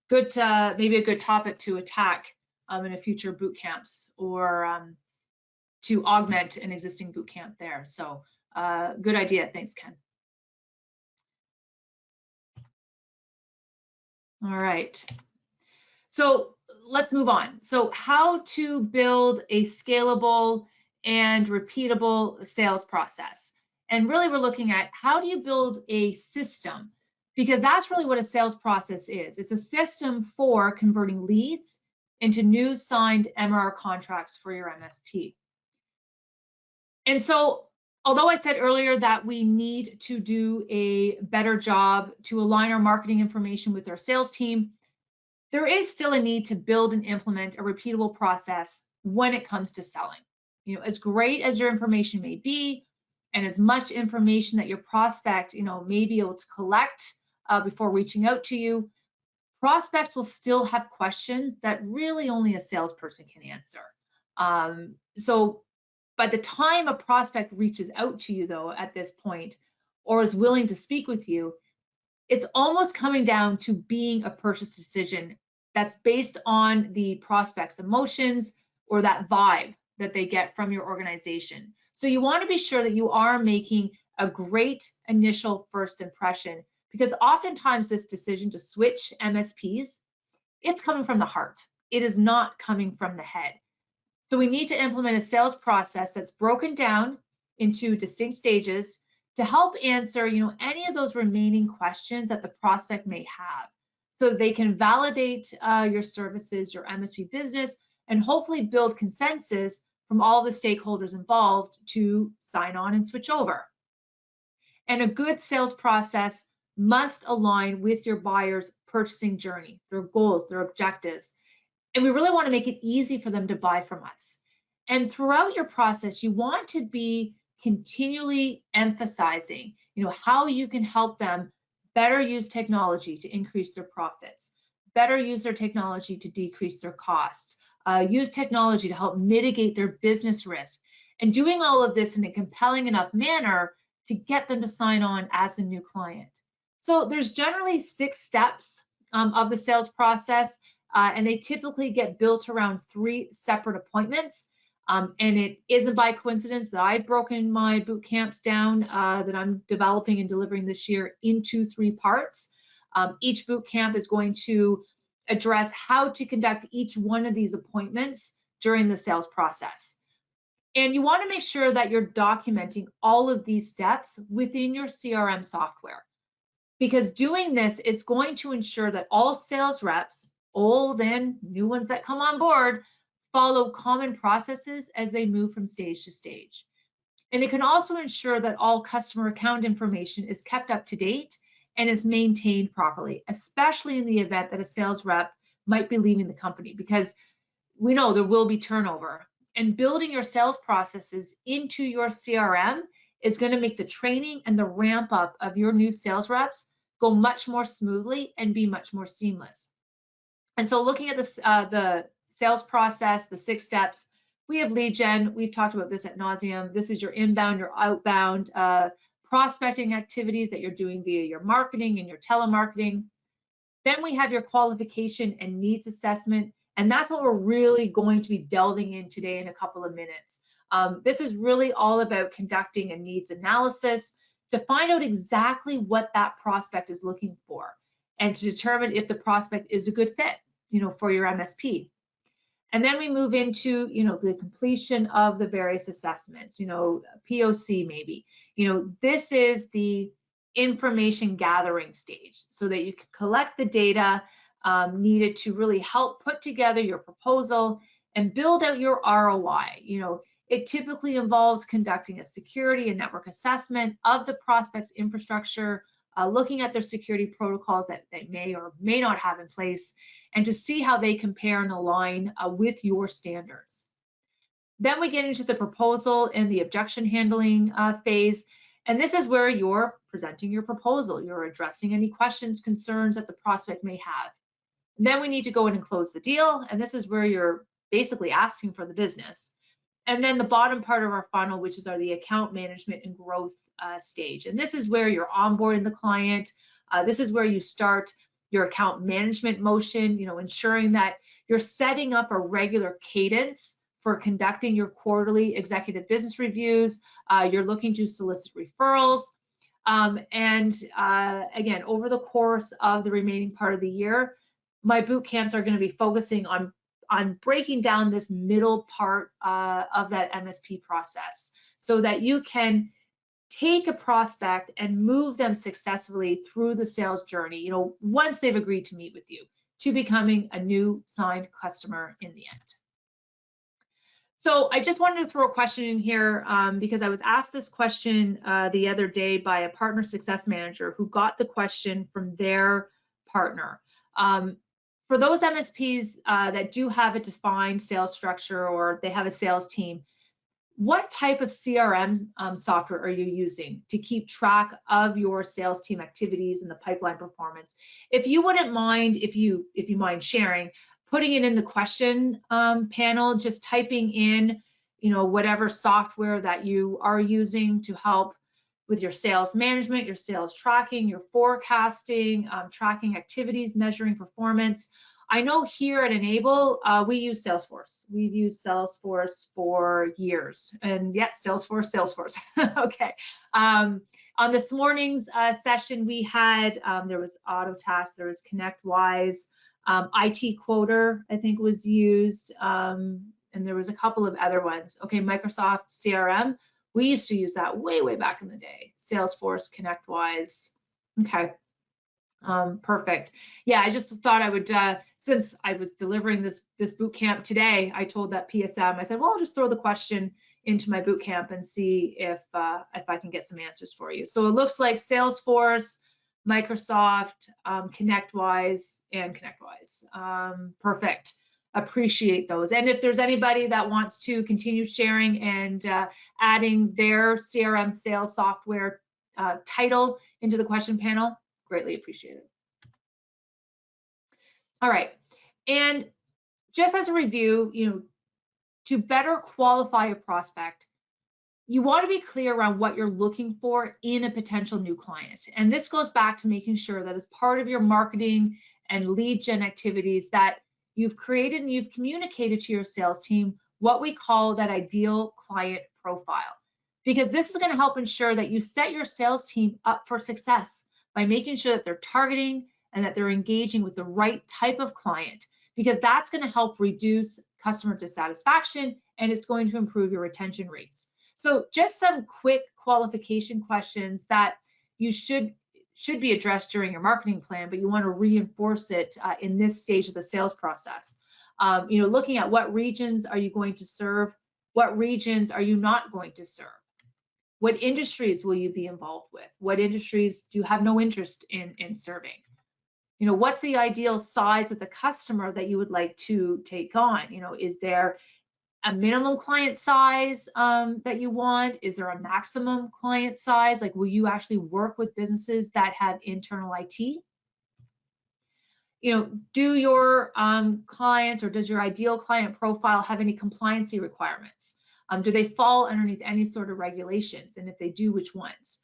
good to, maybe a good topic to attack in a future boot camps, or to augment an existing boot camp there. So good idea. Thanks, Ken. All right. So let's move on. So how to build a scalable and repeatable sales process. And really we're looking at how do you build a system, because that's really what a sales process is. It's a system for converting leads into new signed MRR contracts for your MSP. And so although I said earlier that we need to do a better job to align our marketing information with our sales team, there is still a need to build and implement a repeatable process when it comes to selling. You know, as great as your information may be, and as much information that your prospect, may be able to collect before reaching out to you, prospects will still have questions that really only a salesperson can answer. So by the time a prospect reaches out to you, though, at this point, or is willing to speak with you, it's almost coming down to being a purchase decision that's based on the prospect's emotions or that vibe that they get from your organization. So you want to be sure that you are making a great initial first impression, because oftentimes this decision to switch MSPs, it's coming from the heart. It is not coming from the head. So we need to implement a sales process that's broken down into distinct stages to help answer, any of those remaining questions that the prospect may have, so they can validate your services, your MSP business, and hopefully build consensus from all the stakeholders involved to sign on and switch over. And a good sales process must align with your buyer's purchasing journey, their goals, their objectives. And we really want to make it easy for them to buy from us. And throughout your process, you want to be continually emphasizing, how you can help them better use technology to increase their profits, better use their technology to decrease their costs, use technology to help mitigate their business risk, and doing all of this in a compelling enough manner to get them to sign on as a new client. So there's generally 6 steps of the sales process, and they typically get built around 3 separate appointments. And it isn't by coincidence that I've broken my boot camps down that I'm developing and delivering this year into 3 parts. Each boot camp is going to address how to conduct each one of these appointments during the sales process. And you want to make sure that you're documenting all of these steps within your CRM software, because doing this, it's going to ensure that all sales reps, old and new ones that come on board, follow common processes as they move from stage to stage. And it can also ensure that all customer account information is kept up to date and is maintained properly, especially in the event that a sales rep might be leaving the company, because we know there will be turnover. And building your sales processes into your CRM is going to make the training and the ramp up of your new sales reps go much more smoothly and be much more seamless. And so looking at this, the sales process, the 6 steps, we have lead gen. We've talked about this ad nauseum. This is your inbound or outbound prospecting activities that you're doing via your marketing and your telemarketing. Then we have your qualification and needs assessment. And that's what we're really going to be delving in today in a couple of minutes. This is really all about conducting a needs analysis to find out exactly what that prospect is looking for, and to determine if the prospect is a good fit, for your MSP. And then we move into, the completion of the various assessments, POC maybe. This is the information gathering stage, so that you can collect the data needed to really help put together your proposal and build out your ROI. It typically involves conducting a security and network assessment of the prospect's infrastructure, looking at their security protocols that they may or may not have in place, and to see how they compare and align with your standards. Then we get into the proposal and the objection handling phase. And this is where you're presenting your proposal. You're addressing any questions, concerns that the prospect may have. And then we need to go in and close the deal. And this is where you're basically asking for the business. And then the bottom part of our funnel, which is the account management and growth stage. And this is where you're onboarding the client. This is where you start your account management motion, ensuring that you're setting up a regular cadence for conducting your quarterly executive business reviews. You're looking to solicit referrals. Again, over the course of the remaining part of the year, my boot camps are going to be focusing on breaking down this middle part of that MSP process so that you can take a prospect and move them successfully through the sales journey, once they've agreed to meet with you, to becoming a new signed customer in the end. So I just wanted to throw a question in here because I was asked this question the other day by a partner success manager who got the question from their partner. For those MSPs that do have a defined sales structure or they have a sales team, what type of CRM software are you using to keep track of your sales team activities and the pipeline performance? If you wouldn't mind, if you mind sharing, putting it in the question panel, just typing in, whatever software that you are using to help with your sales management, your sales tracking, your forecasting, tracking activities, measuring performance. I know here at Enable, we use Salesforce. We've used Salesforce for years, and yet Salesforce. Okay. On this morning's session, we had, there was Autotask, there was ConnectWise, IT Quoter, I think was used, and there was a couple of other ones. Okay, Microsoft CRM, we used to use that way back in the day. Salesforce, ConnectWise, okay. Perfect. Yeah, I just thought I would, since I was delivering this boot camp today, I told that PSM, I said, well, I'll just throw the question into my boot camp and see if I can get some answers for you. So it looks like Salesforce, Microsoft, ConnectWise, and ConnectWise. Perfect. Appreciate those. And if there's anybody that wants to continue sharing and adding their CRM sales software title into the question panel, greatly appreciated. All right, and just as a review, to better qualify a prospect, you want to be clear around what you're looking for in a potential new client. And this goes back to making sure that as part of your marketing and lead gen activities that you've created and you've communicated to your sales team what we call that ideal client profile. Because this is going to help ensure that you set your sales team up for success by making sure that they're targeting and that they're engaging with the right type of client, because that's going to help reduce customer dissatisfaction and it's going to improve your retention rates. So just some quick qualification questions that you should be addressed during your marketing plan, but you want to reinforce it in this stage of the sales process. Looking at what regions are you going to serve, what regions are you not going to serve? What industries will you be involved with? What industries do you have no interest in serving? What's the ideal size of the customer that you would like to take on? Is there a minimum client size that you want? Is there a maximum client size? Like, will you actually work with businesses that have internal IT? Do your clients or does your ideal client profile have any compliancy requirements? Do they fall underneath any sort of regulations? And if they do, which ones?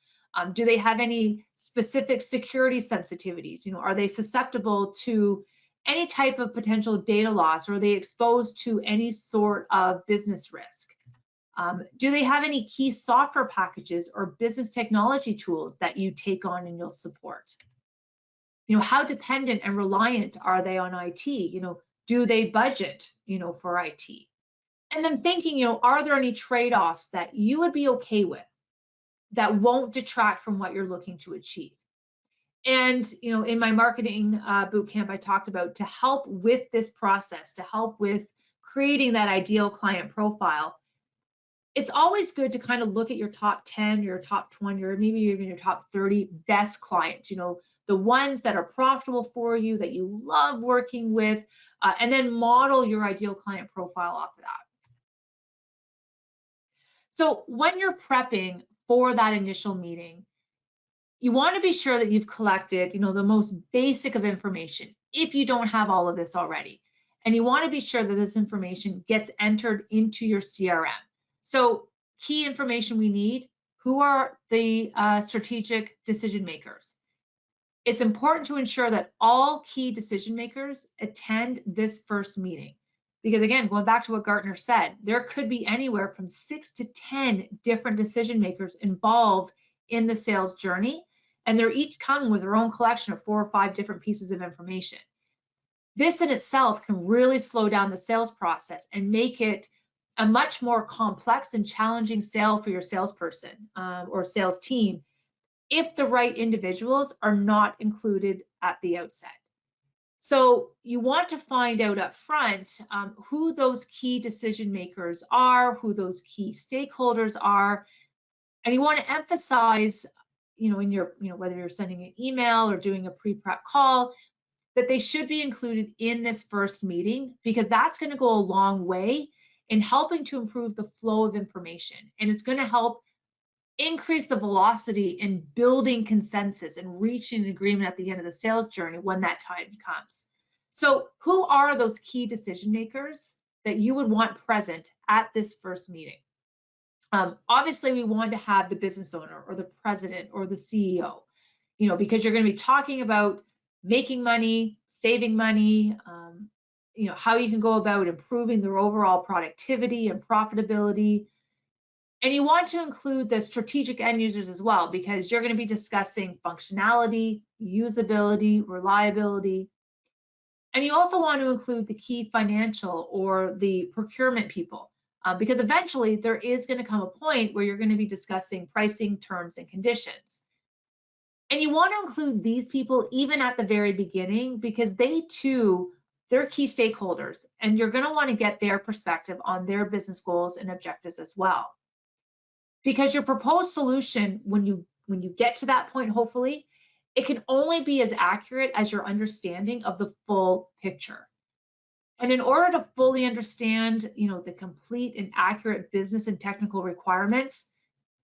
Do they have any specific security sensitivities? Are they susceptible to any type of potential data loss, or are they exposed to any sort of business risk? Do they have any key software packages or business technology tools that you take on and you'll support? How dependent and reliant are they on IT? Do they budget, for IT? And then thinking, are there any trade-offs that you would be okay with that won't detract from what you're looking to achieve? And, in my marketing bootcamp, I talked about to help with this process, to help with creating that ideal client profile. It's always good to kind of look at your top 10, your top 20, or maybe even your top 30 best clients, the ones that are profitable for you, that you love working with, and then model your ideal client profile off of that. So when you're prepping for that initial meeting, you want to be sure that you've collected, the most basic of information, if you don't have all of this already. And you want to be sure that this information gets entered into your CRM. So key information we need: who are the strategic decision makers? It's important to ensure that all key decision makers attend this first meeting. Because again, going back to what Gartner said, there could be anywhere from 6 to 10 different decision makers involved in the sales journey, and they're each coming with their own collection of 4 or 5 different pieces of information. This in itself can really slow down the sales process and make it a much more complex and challenging sale for your salesperson or sales team if the right individuals are not included at the outset. So you want to find out up front who those key decision makers are, who those key stakeholders are, and you want to emphasize, in your, whether you're sending an email or doing a pre-prep call, that they should be included in this first meeting, because that's going to go a long way in helping to improve the flow of information, and it's going to help increase the velocity in building consensus and reaching an agreement at the end of the sales journey when that time comes. So who are those key decision makers that you would want present at this first meeting? Obviously, we want to have the business owner or the president or the CEO, because you're going to be talking about making money, saving money, how you can go about improving their overall productivity and profitability. And you want to include the strategic end users as well, because you're going to be discussing functionality, usability, reliability. And you also want to include the key financial or the procurement people, because eventually there is going to come a point where you're going to be discussing pricing, terms, and conditions. And you want to include these people even at the very beginning, because they too, they're key stakeholders, and you're going to want to get their perspective on their business goals and objectives as well. Because your proposed solution, when you get to that point, hopefully, it can only be as accurate as your understanding of the full picture. And in order to fully understand, the complete and accurate business and technical requirements,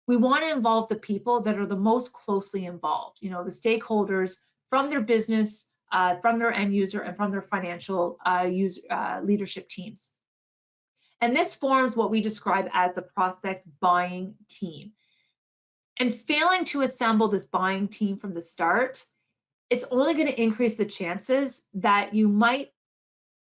we want to involve the people that are the most closely involved, the stakeholders from their business, from their end user, and from their financial leadership teams. And this forms what we describe as the prospect's buying team. And failing to assemble this buying team from the start, it's only going to increase the chances that you might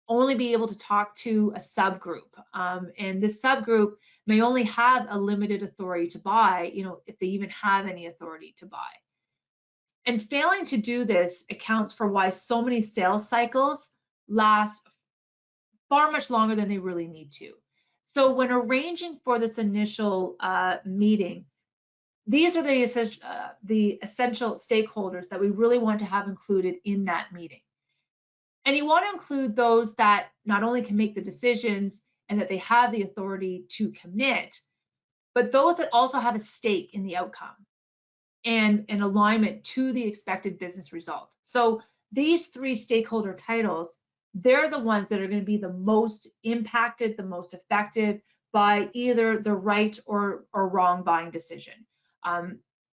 only be able to talk to a subgroup. And this subgroup may only have a limited authority to buy, if they even have any authority to buy. And failing to do this accounts for why so many sales cycles last far much longer than they really need to. So when arranging for this initial meeting, these are the essential stakeholders that we really want to have included in that meeting. And you want to include those that not only can make the decisions and that they have the authority to commit, but those that also have a stake in the outcome and an alignment to the expected business result. So these 3 stakeholder titles, they're the ones that are going to be the most impacted, the most affected by either the right or wrong buying decision.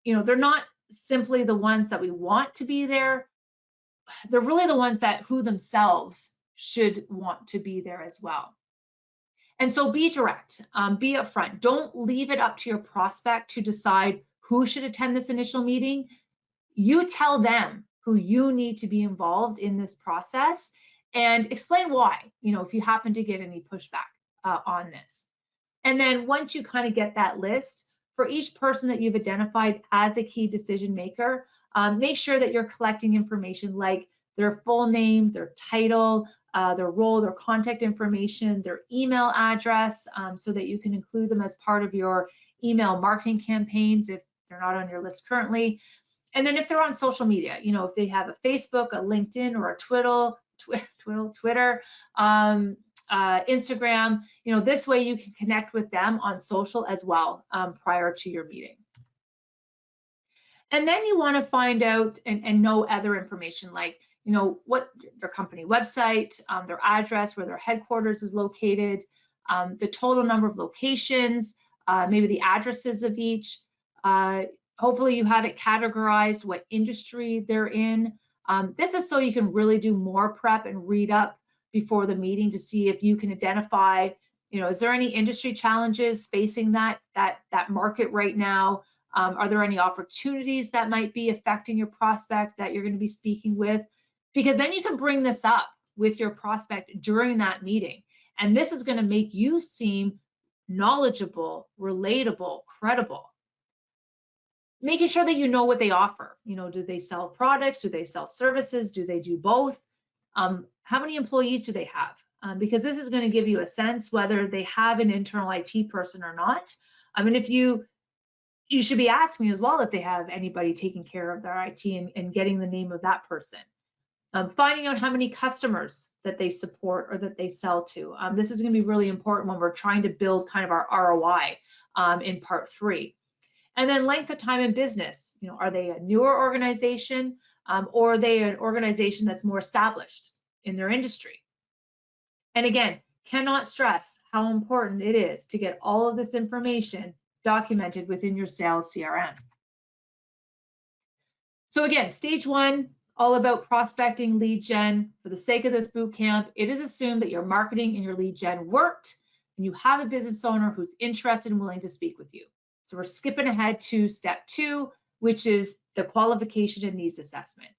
They're not simply the ones that we want to be there. They're really the ones who themselves should want to be there as well. And so be direct, be upfront. Don't leave it up to your prospect to decide who should attend this initial meeting. You tell them who you need to be involved in this process and explain why, if you happen to get any pushback on this. And then once you kind of get that list, for each person that you've identified as a key decision maker, make sure that you're collecting information like their full name, their title, their role, their contact information, their email address, so that you can include them as part of your email marketing campaigns if they're not on your list currently. And then if they're on social media, if they have a Facebook, a LinkedIn, or a Twitter, Instagram, this way you can connect with them on social as well prior to your meeting. And then you want to find out and know other information like, what their company website, their address, where their headquarters is located, the total number of locations, maybe the addresses of each. Hopefully you have it categorized what industry they're in. This is so you can really do more prep and read up before the meeting to see if you can identify, Is there any industry challenges facing that market right now? Are there any opportunities that might be affecting your prospect that you're going to be speaking with? Because then you can bring this up with your prospect during that meeting. And this is going to make you seem knowledgeable, relatable, credible. Making sure that you know what they offer. Do they sell products? Do they sell services? Do they do both? How many employees do they have? Because this is going to give you a sense whether they have an internal IT person or not. I mean, if you should be asking as well if they have anybody taking care of their IT and getting the name of that person. Finding out how many customers that they support or that they sell to. This is going to be really important when we're trying to build kind of our ROI in part 3. And then length of time in business. Are they a newer organization or are they an organization that's more established in their industry? And again, cannot stress how important it is to get all of this information documented within your sales CRM. So again, stage 1, all about prospecting, lead gen. For the sake of this boot camp, it is assumed that your marketing and your lead gen worked and you have a business owner who's interested and willing to speak with you. So we're skipping ahead to step 2, which is the qualification and needs assessment.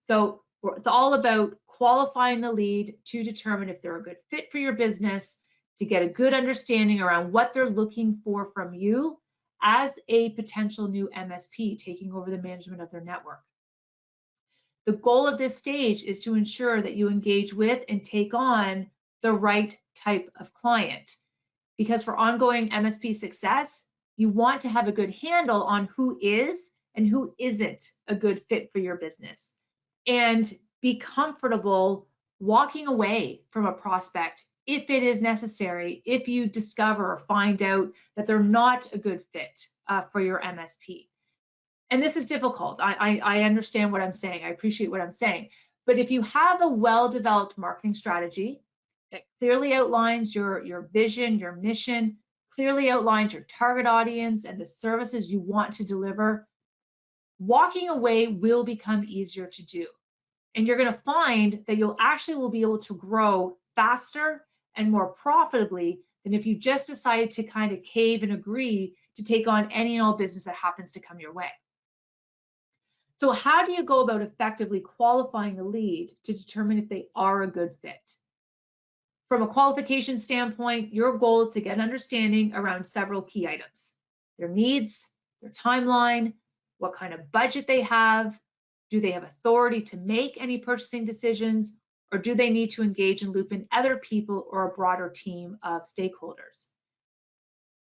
So it's all about qualifying the lead to determine if they're a good fit for your business, to get a good understanding around what they're looking for from you as a potential new MSP taking over the management of their network. The goal of this stage is to ensure that you engage with and take on the right type of client. Because for ongoing MSP success, you want to have a good handle on who is and who isn't a good fit for your business. And be comfortable walking away from a prospect if it is necessary, if you discover or find out that they're not a good fit for your MSP. And this is difficult. I understand what I'm saying. I appreciate what I'm saying. But if you have a well-developed marketing strategy that clearly outlines your vision, your mission, clearly outlines your target audience and the services you want to deliver, walking away will become easier to do. And you're going to find that you'll actually will be able to grow faster and more profitably than if you just decided to kind of cave and agree to take on any and all business that happens to come your way. So how do you go about effectively qualifying a lead to determine if they are a good fit? From a qualification standpoint, your goal is to get an understanding around several key items: their needs, their timeline, what kind of budget they have, do they have authority to make any purchasing decisions, or do they need to engage and loop in other people or a broader team of stakeholders?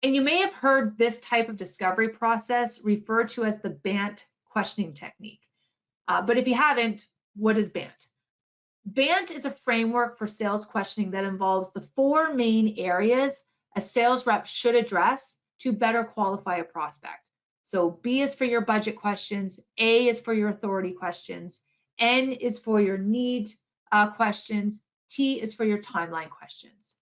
And you may have heard this type of discovery process referred to as the BANT questioning technique. But if you haven't, what is BANT? BANT is a framework for sales questioning that involves the 4 main areas a sales rep should address to better qualify a prospect. So B is for your budget questions, A is for your authority questions, N is for your need questions, T is for your timeline questions.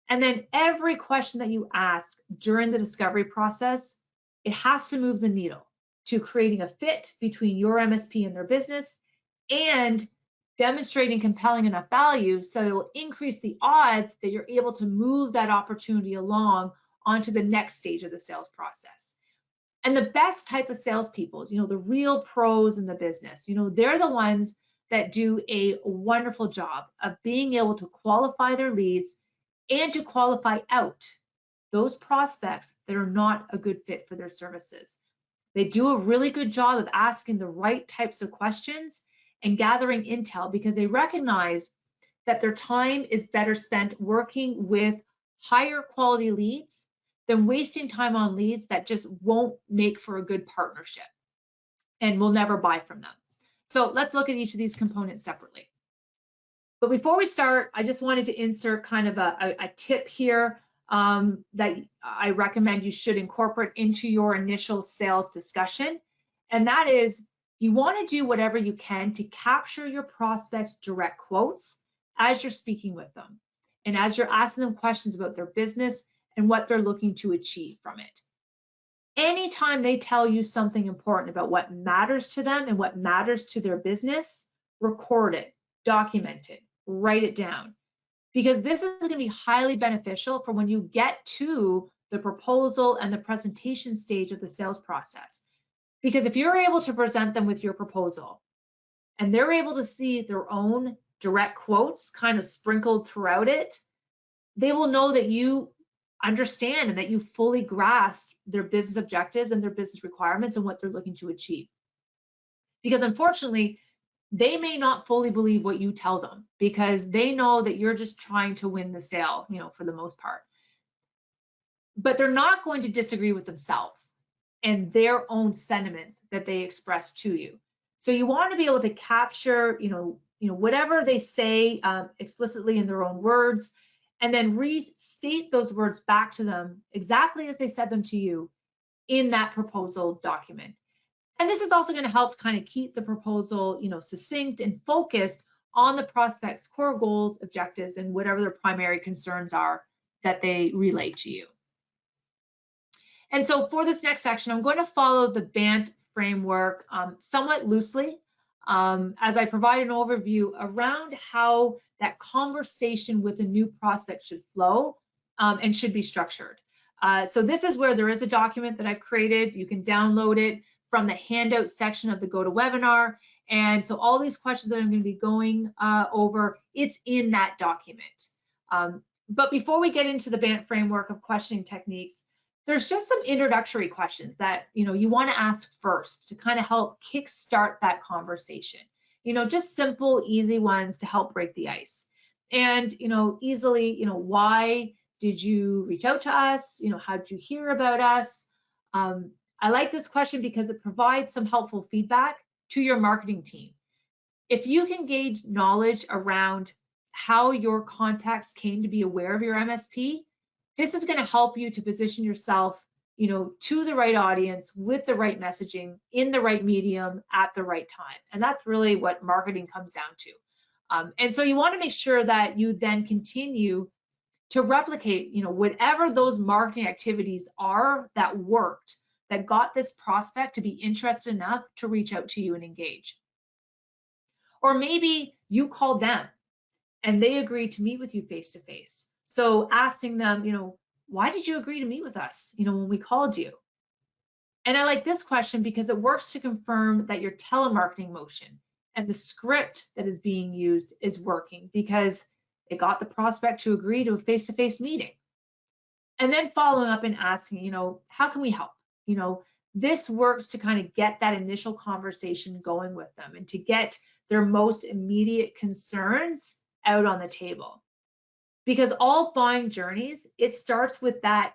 And then every question that you ask during the discovery process, it has to move the needle to creating a fit between your MSP and their business and demonstrating compelling enough value so it will increase the odds that you're able to move that opportunity along onto the next stage of the sales process. And the best type of salespeople, the real pros in the business, they're the ones that do a wonderful job of being able to qualify their leads and to qualify out those prospects that are not a good fit for their services. They do a really good job of asking the right types of questions and gathering intel because they recognize that their time is better spent working with higher quality leads than wasting time on leads that just won't make for a good partnership and will never buy from them. So let's look at each of these components separately. But before we start, I just wanted to insert kind of a tip here that I recommend you should incorporate into your initial sales discussion. And that is, you want to do whatever you can to capture your prospects' direct quotes as you're speaking with them and as you're asking them questions about their business and what they're looking to achieve from it. Anytime they tell you something important about what matters to them and what matters to their business, record it, document it, write it down. because this is going to be highly beneficial for when you get to the proposal and the presentation stage of the sales process. Because if you're able to present them with your proposal and they're able to see their own direct quotes kind of sprinkled throughout it, they will know that you understand and that you fully grasp their business objectives and their business requirements and what they're looking to achieve. Because unfortunately, they may not fully believe what you tell them because they know that you're just trying to win the sale, for the most part. But they're not going to disagree with themselves and their own sentiments that they express to you. So you want to be able to capture, whatever they say explicitly in their own words, and then restate those words back to them exactly as they said them to you in that proposal document. And this is also going to help kind of keep the proposal, succinct and focused on the prospect's core goals, objectives, and whatever their primary concerns are that they relay to you. And so for this next section, I'm going to follow the BANT framework somewhat loosely as I provide an overview around how that conversation with a new prospect should flow and should be structured. So this is where there is a document that I've created. You can download it from the handout section of the GoToWebinar. And so all these questions that I'm going to be going over, it's in that document. But before we get into the BANT framework of questioning techniques, there's just some introductory questions that you want to ask first to kind of help kickstart that conversation. Just simple, easy ones to help break the ice. And easily, why did you reach out to us? How did you hear about us? I like this question because it provides some helpful feedback to your marketing team. If you can gauge knowledge around how your contacts came to be aware of your MSP, this is going to help you to position yourself, to the right audience with the right messaging in the right medium at the right time. And that's really what marketing comes down to. And so you want to make sure that you then continue to replicate, whatever those marketing activities are that worked, that got this prospect to be interested enough to reach out to you and engage. Or maybe you called them and they agreed to meet with you face to face. So asking them, why did you agree to meet with us, when we called you? And I like this question because it works to confirm that your telemarketing motion and the script that is being used is working because it got the prospect to agree to a face-to-face meeting. And then following up and asking, how can we help? This works to kind of get that initial conversation going with them and to get their most immediate concerns out on the table. Because all buying journeys, it starts with that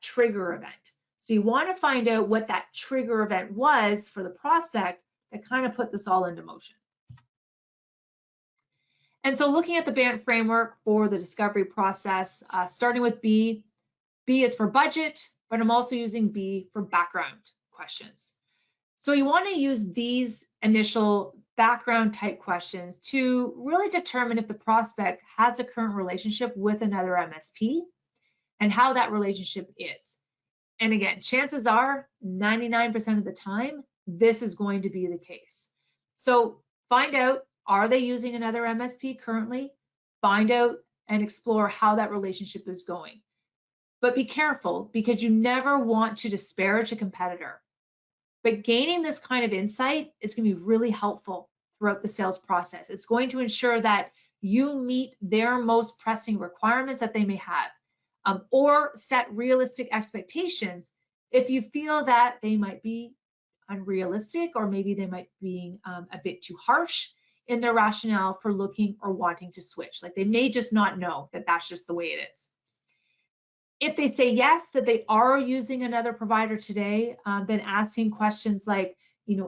trigger event. So you want to find out what that trigger event was for the prospect that kind of put this all into motion. And so looking at the BANT framework for the discovery process, starting with B is for budget, but I'm also using B for background questions. So you want to use these initial background type questions to really determine if the prospect has a current relationship with another MSP and how that relationship is. And again, chances are 99% of the time, this is going to be the case. So find out, are they using another MSP currently? Find out and explore how that relationship is going. But be careful because you never want to disparage a competitor. But gaining this kind of insight is going to be really helpful throughout the sales process. It's going to ensure that you meet their most pressing requirements that they may have, or set realistic expectations if you feel that they might be unrealistic or maybe they might be a bit too harsh in their rationale for looking or wanting to switch. Like they may just not know that that's just the way it is. If they say yes, that they are using another provider today, then asking questions like,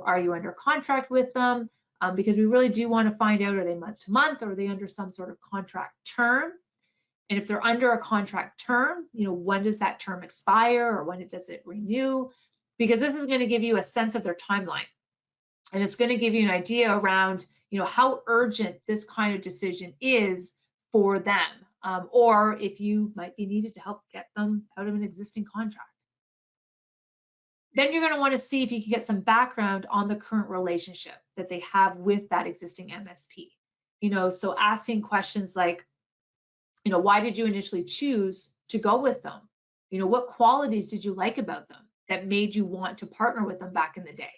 are you under contract with them? Because we really do want to find out, are they month to month or are they under some sort of contract term? And if they're under a contract term, when does that term expire or when does it renew? Because this is going to give you a sense of their timeline. And it's going to give you an idea around, how urgent this kind of decision is for them. Or if you might be needed to help get them out of an existing contract. Then you're going to want to see if you can get some background on the current relationship that they have with that existing MSP. So asking questions like, Why did you initially choose to go with them? What qualities did you like about them that made you want to partner with them back in the day?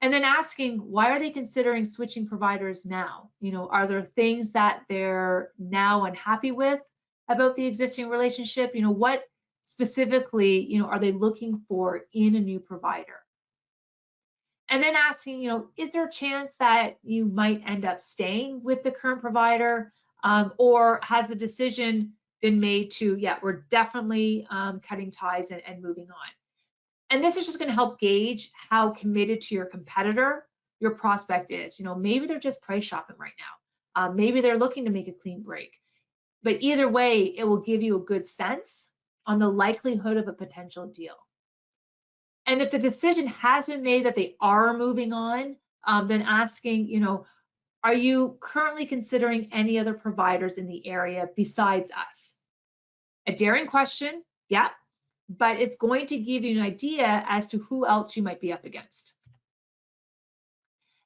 And then asking, why are they considering switching providers now? Are there things that they're now unhappy with about the existing relationship? What specifically, are they looking for in a new provider? And then asking, is there a chance that you might end up staying with the current provider? Or has the decision been made to, yeah, we're definitely cutting ties and moving on? And this is just going to help gauge how committed to your competitor your prospect is. Maybe they're just price shopping right now. Maybe they're looking to make a clean break. But either way, it will give you a good sense on the likelihood of a potential deal. And if the decision has been made that they are moving on, then asking, are you currently considering any other providers in the area besides us? A daring question, yeah, but it's going to give you an idea as to who else you might be up against.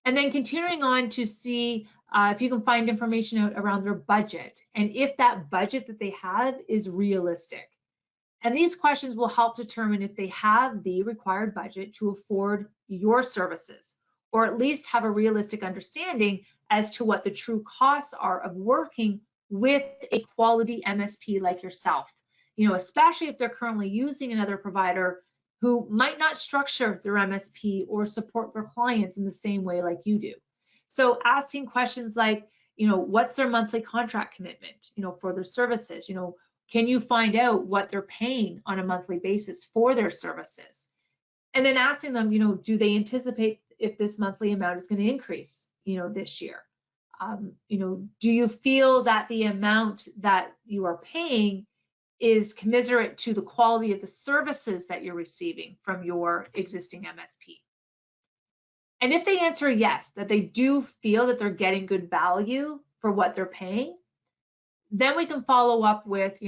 And then continuing on to see if you can find information out around their budget and if that budget that they have is realistic. And these questions will help determine if they have the required budget to afford your services, or at least have a realistic understanding as to what the true costs are of working with a quality MSP like yourself. Especially if they're currently using another provider who might not structure their MSP or support their clients in the same way like you do. So asking questions like, what's their monthly contract commitment, for their services? Can you find out what they're paying on a monthly basis for their services? And then asking them, do they anticipate if this monthly amount is going to increase, this year? Do you feel that the amount that you are paying is commensurate to the quality of the services that you're receiving from your existing MSP? And if they answer yes, that they do feel that they're getting good value for what they're paying, then we can follow up with,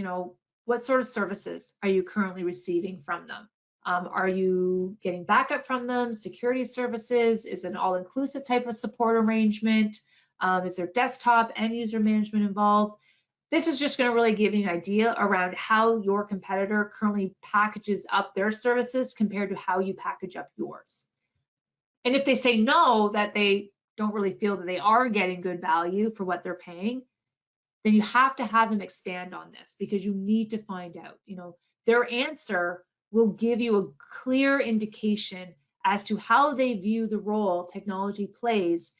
what sort of services are you currently receiving from them? Are you getting backup from them, security services? Is it an all-inclusive type of support arrangement? Is there desktop and user management involved? This is just going to really give you an idea around how your competitor currently packages up their services compared to how you package up yours. And if they say no, that they don't really feel that they are getting good value for what they're paying, then you have to have them expand on this, because you need to find out, their answer will give you a clear indication as to how they view the role technology plays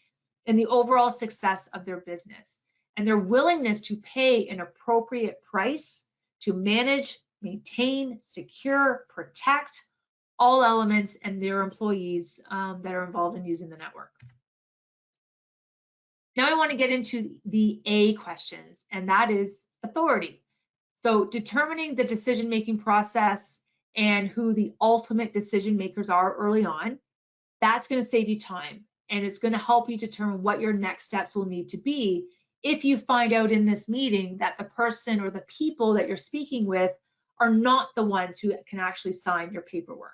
in the overall success of their business, and their willingness to pay an appropriate price to manage, maintain, secure, protect all elements and their employees that are involved in using the network. Now I want to get into the A questions, and that is authority. So determining the decision-making process and who the ultimate decision makers are early on, that's going to save you time, and it's going to help you determine what your next steps will need to be if you find out in this meeting that the person or the people that you're speaking with are not the ones who can actually sign your paperwork.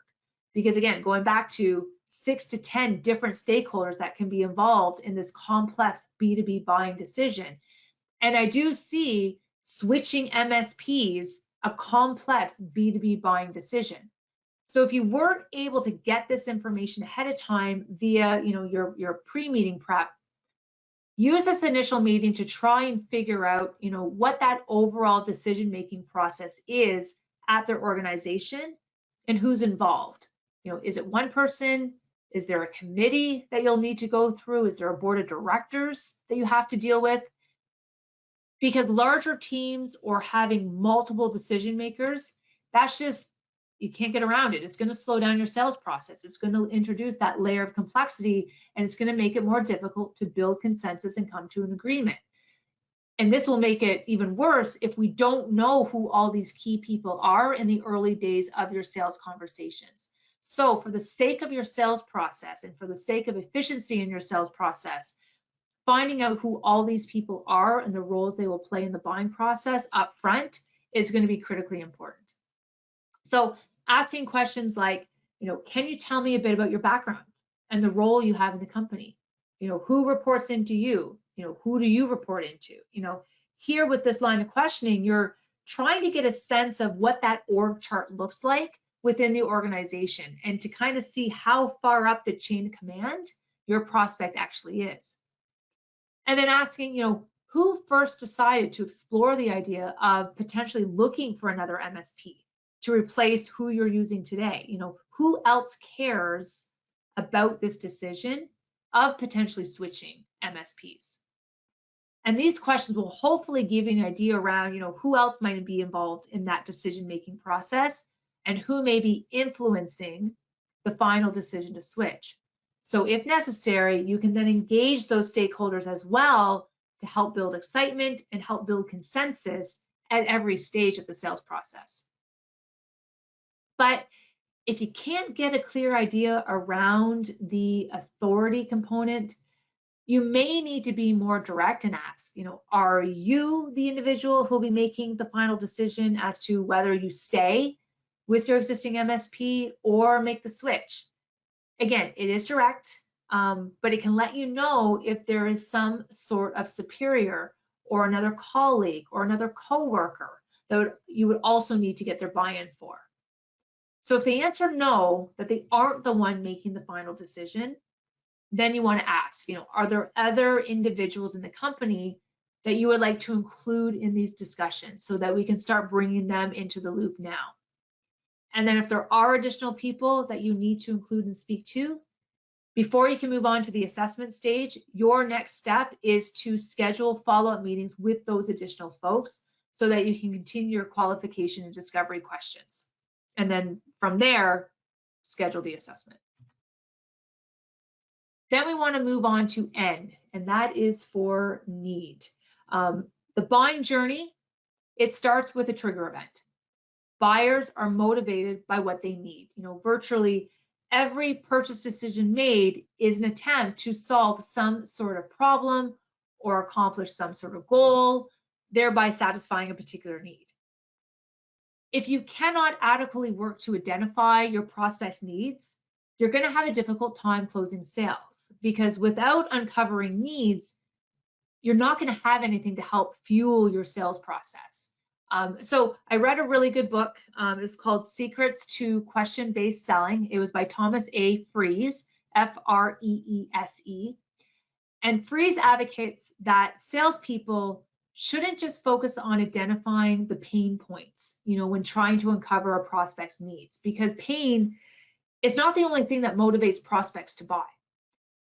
Because again, going back to 6 to 10 different stakeholders that can be involved in this complex B2B buying decision. And I do see switching MSPs a complex B2B buying decision. So if you weren't able to get this information ahead of time via your pre-meeting prep, use this initial meeting to try and figure out what that overall decision-making process is at their organization and who's involved. Is it one person? Is there a committee that you'll need to go through? Is there a board of directors that you have to deal with? Because larger teams or having multiple decision makers, that's just, you can't get around it. It's going to slow down your sales process. It's going to introduce that layer of complexity, and it's going to make it more difficult to build consensus and come to an agreement. And this will make it even worse if we don't know who all these key people are in the early days of your sales conversations. So for the sake of your sales process and for the sake of efficiency in your sales process, finding out who all these people are and the roles they will play in the buying process up front is going to be critically important. So asking questions like, can you tell me a bit about your background and the role you have in the company? Who reports into you? Who do you report into? here with this line of questioning, you're trying to get a sense of what that org chart looks like within the organization and to kind of see how far up the chain of command your prospect actually is. And then asking, who first decided to explore the idea of potentially looking for another MSP to replace who you're using today? Who else cares about this decision of potentially switching MSPs? And these questions will hopefully give you an idea around, who else might be involved in that decision-making process and who may be influencing the final decision to switch. So if necessary, you can then engage those stakeholders as well to help build excitement and help build consensus at every stage of the sales process. But if you can't get a clear idea around the authority component, you may need to be more direct and ask, are you the individual who'll be making the final decision as to whether you stay with your existing MSP or make the switch? Again, it is direct, but it can let you know if there is some sort of superior or another colleague or another coworker that you would also need to get their buy-in for. So if they answer no, that they aren't the one making the final decision, then you want to ask, are there other individuals in the company that you would like to include in these discussions so that we can start bringing them into the loop now? And then if there are additional people that you need to include and speak to, before you can move on to the assessment stage, your next step is to schedule follow-up meetings with those additional folks so that you can continue your qualification and discovery questions. And then from there, schedule the assessment. Then we want to move on to N, and that is for need. The buying journey, it starts with a trigger event. Buyers are motivated by what they need. Virtually every purchase decision made is an attempt to solve some sort of problem or accomplish some sort of goal, thereby satisfying a particular need. If you cannot adequately work to identify your prospect's needs, you're going to have a difficult time closing sales, because without uncovering needs, you're not going to have anything to help fuel your sales process. So I read a really good book. It's called Secrets to Question-Based Selling. It was by Thomas A. Freese, F-R-E-E-S-E. And Freese advocates that salespeople shouldn't just focus on identifying the pain points, when trying to uncover a prospect's needs, because pain is not the only thing that motivates prospects to buy.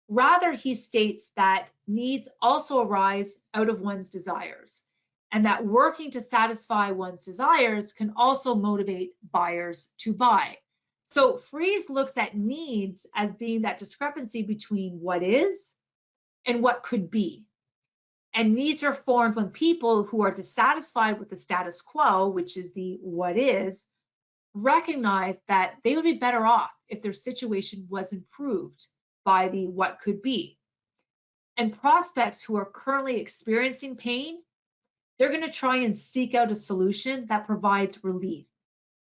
Rather, he states that needs also arise out of one's desires, and that working to satisfy one's desires can also motivate buyers to buy. So Freese looks at needs as being that discrepancy between what is and what could be. And needs are formed when people who are dissatisfied with the status quo, which is the what is, recognize that they would be better off if their situation was improved by the what could be. And prospects who are currently experiencing pain, they're going to try and seek out a solution that provides relief.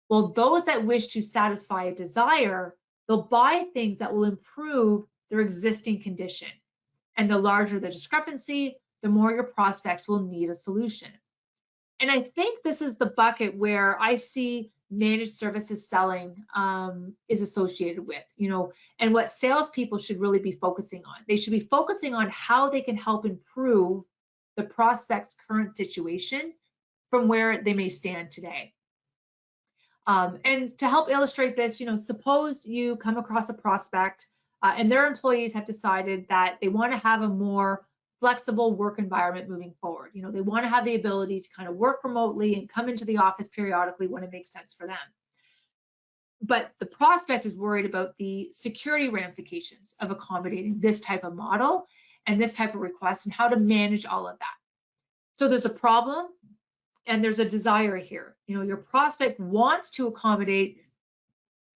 Well, those that wish to satisfy a desire, they'll buy things that will improve their existing condition. And the larger the discrepancy, the more your prospects will need a solution. And I think this is the bucket where I see managed services selling is associated with, and what salespeople should really be focusing on. They should be focusing on how they can help improve the prospect's current situation from where they may stand today. And to help illustrate this, suppose you come across a prospect and their employees have decided that they want to have a more flexible work environment moving forward. They want to have the ability to kind of work remotely and come into the office periodically when it makes sense for them. But the prospect is worried about the security ramifications of accommodating this type of model and this type of request and how to manage all of that. So there's a problem and there's a desire here. Your prospect wants to accommodate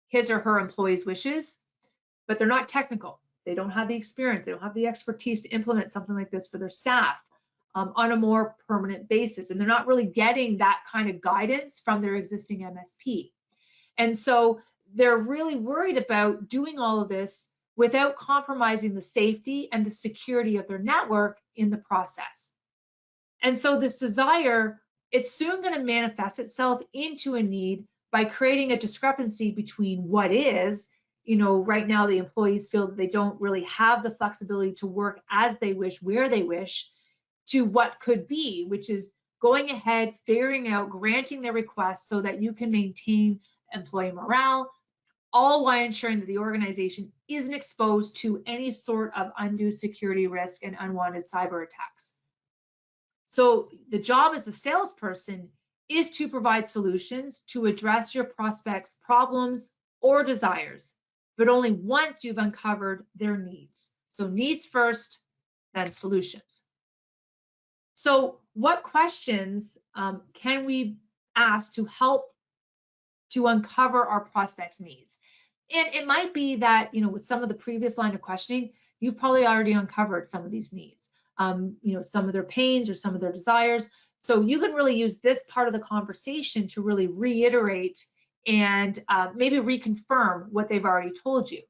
his or her employee's wishes, but they're not technical. They don't have the experience. They don't have the expertise to implement something like this for their staff on a more permanent basis. And they're not really getting that kind of guidance from their existing MSP. And so they're really worried about doing all of this without compromising the safety and the security of their network in the process. And so this desire, it's soon going to manifest itself into a need by creating a discrepancy between what is, right now the employees feel that they don't really have the flexibility to work as they wish, where they wish, to what could be, which is going ahead, figuring out, granting their requests so that you can maintain employee morale, all while ensuring that the organization isn't exposed to any sort of undue security risk and unwanted cyber attacks. So the job as a salesperson is to provide solutions to address your prospects' problems or desires, but only once you've uncovered their needs. So needs first, then solutions. So what questions can we ask to help to uncover our prospects' needs? And it might be that, with some of the previous line of questioning, you've probably already uncovered some of these needs, some of their pains or some of their desires. So you can really use this part of the conversation to really reiterate and maybe reconfirm what they've already told you.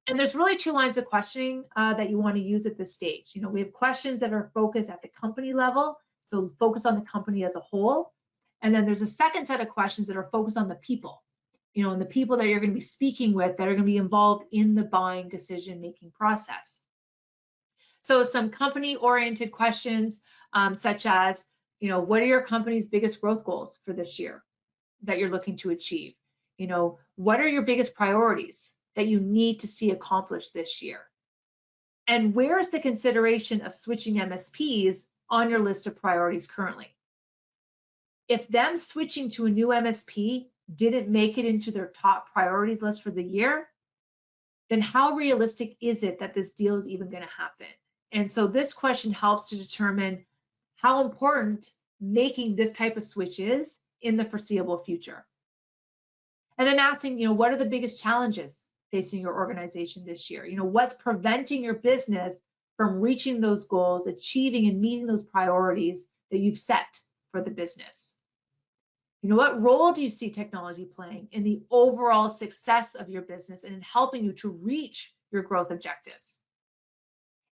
And there's really two lines of questioning that you want to use at this stage. We have questions that are focused at the company level, so focus on the company as a whole. And then there's a second set of questions that are focused on the people, and the people that you're going to be speaking with that are going to be involved in the buying decision-making process. So some company-oriented questions, such as, what are your company's biggest growth goals for this year that you're looking to achieve? What are your biggest priorities that you need to see accomplished this year? And where is the consideration of switching MSPs on your list of priorities currently? If them switching to a new MSP didn't make it into their top priorities list for the year, then how realistic is it that this deal is even going to happen? And so this question helps to determine how important making this type of switch is in the foreseeable future. And then asking, what are the biggest challenges facing your organization this year? What's preventing your business from reaching those goals, achieving and meeting those priorities that you've set for the business? What role do you see technology playing in the overall success of your business and in helping you to reach your growth objectives?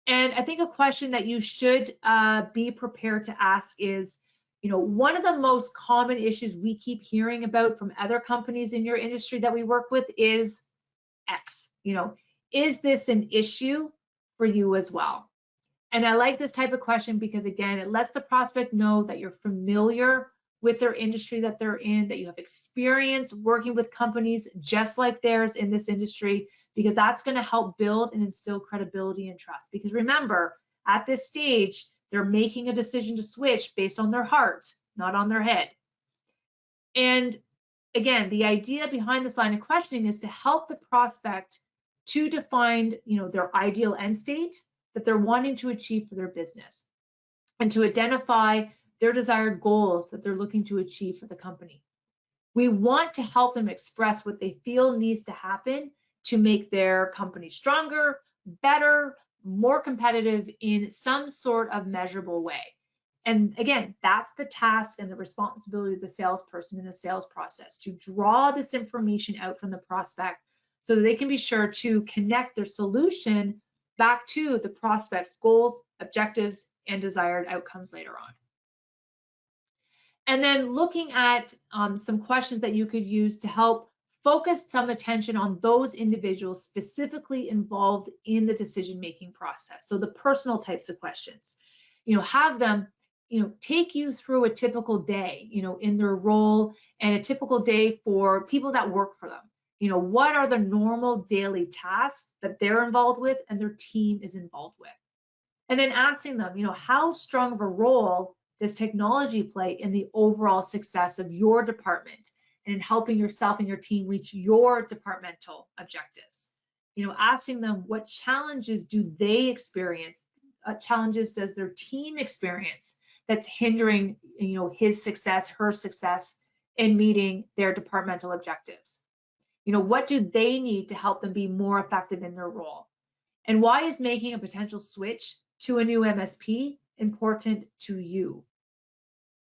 And I think a question that you should be prepared to ask is, one of the most common issues we keep hearing about from other companies in your industry that we work with is X. Is this an issue for you as well? And I like this type of question because, again, it lets the prospect know that you're familiar with their industry that they're in, that you have experience working with companies just like theirs in this industry, because that's going to help build and instill credibility and trust. Because remember, at this stage, they're making a decision to switch based on their heart, not on their head. And again, the idea behind this line of questioning is to help the prospect to define, their ideal end state that they're wanting to achieve for their business, and to identify their desired goals that they're looking to achieve for the company. We want to help them express what they feel needs to happen to make their company stronger, better, more competitive in some sort of measurable way. And again, that's the task and the responsibility of the salesperson in the sales process, to draw this information out from the prospect so that they can be sure to connect their solution back to the prospect's goals, objectives, and desired outcomes later on. And then looking at some questions that you could use to help focus some attention on those individuals specifically involved in the decision-making process. So the personal types of questions, have them, take you through a typical day, in their role, and a typical day for people that work for them. What are the normal daily tasks that they're involved with and their team is involved with? And then asking them, how strong of a role does technology play in the overall success of your department and in helping yourself and your team reach your departmental objectives? Asking them, what challenges do they experience? Challenges does their team experience that's hindering, his success, her success in meeting their departmental objectives? What do they need to help them be more effective in their role? And why is making a potential switch to a new MSP important to you?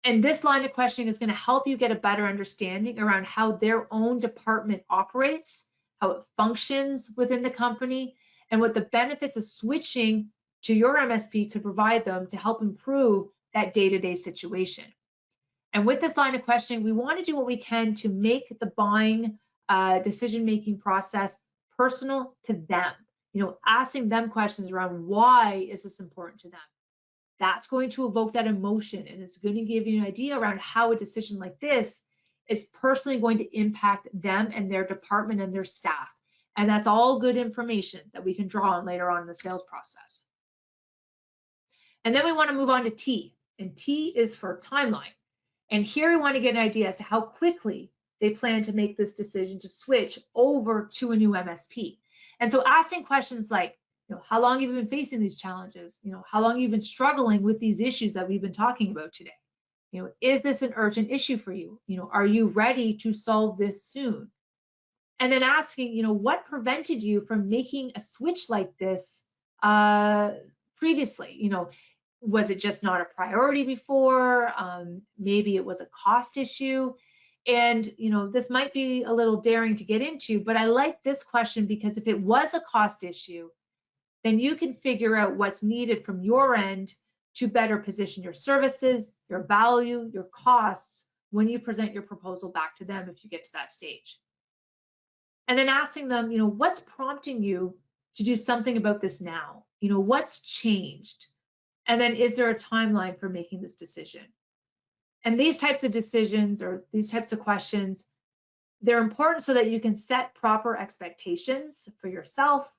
And this line of questioning is going to help you get a better understanding around how their own department operates, how it functions within the company, and what the benefits of switching to your MSP could provide them to help improve that day-to-day situation. And with this line of questioning, we want to do what we can to make the buying decision-making process personal to them. Asking them questions around why is this important to them. That's going to evoke that emotion, and it's going to give you an idea around how a decision like this is personally going to impact them and their department and their staff. And that's all good information that we can draw on later on in the sales process. And then we want to move on to T, and T is for timeline. And here we want to get an idea as to how quickly they plan to make this decision to switch over to a new MSP. And so asking questions like, how long have you been facing these challenges? How long have you been struggling with these issues that we've been talking about today? Is this an urgent issue for you? Are you ready to solve this soon? And then asking, what prevented you from making a switch like this previously? Was it just not a priority before? Maybe it was a cost issue. And, this might be a little daring to get into, but I like this question because if it was a cost issue, then you can figure out what's needed from your end to better position your services, your value, your costs when you present your proposal back to them if you get to that stage. And then asking them, what's prompting you to do something about this now? What's changed? And then is there a timeline for making this decision? And these types of decisions or these types of questions, they're important so that you can set proper expectations for yourself,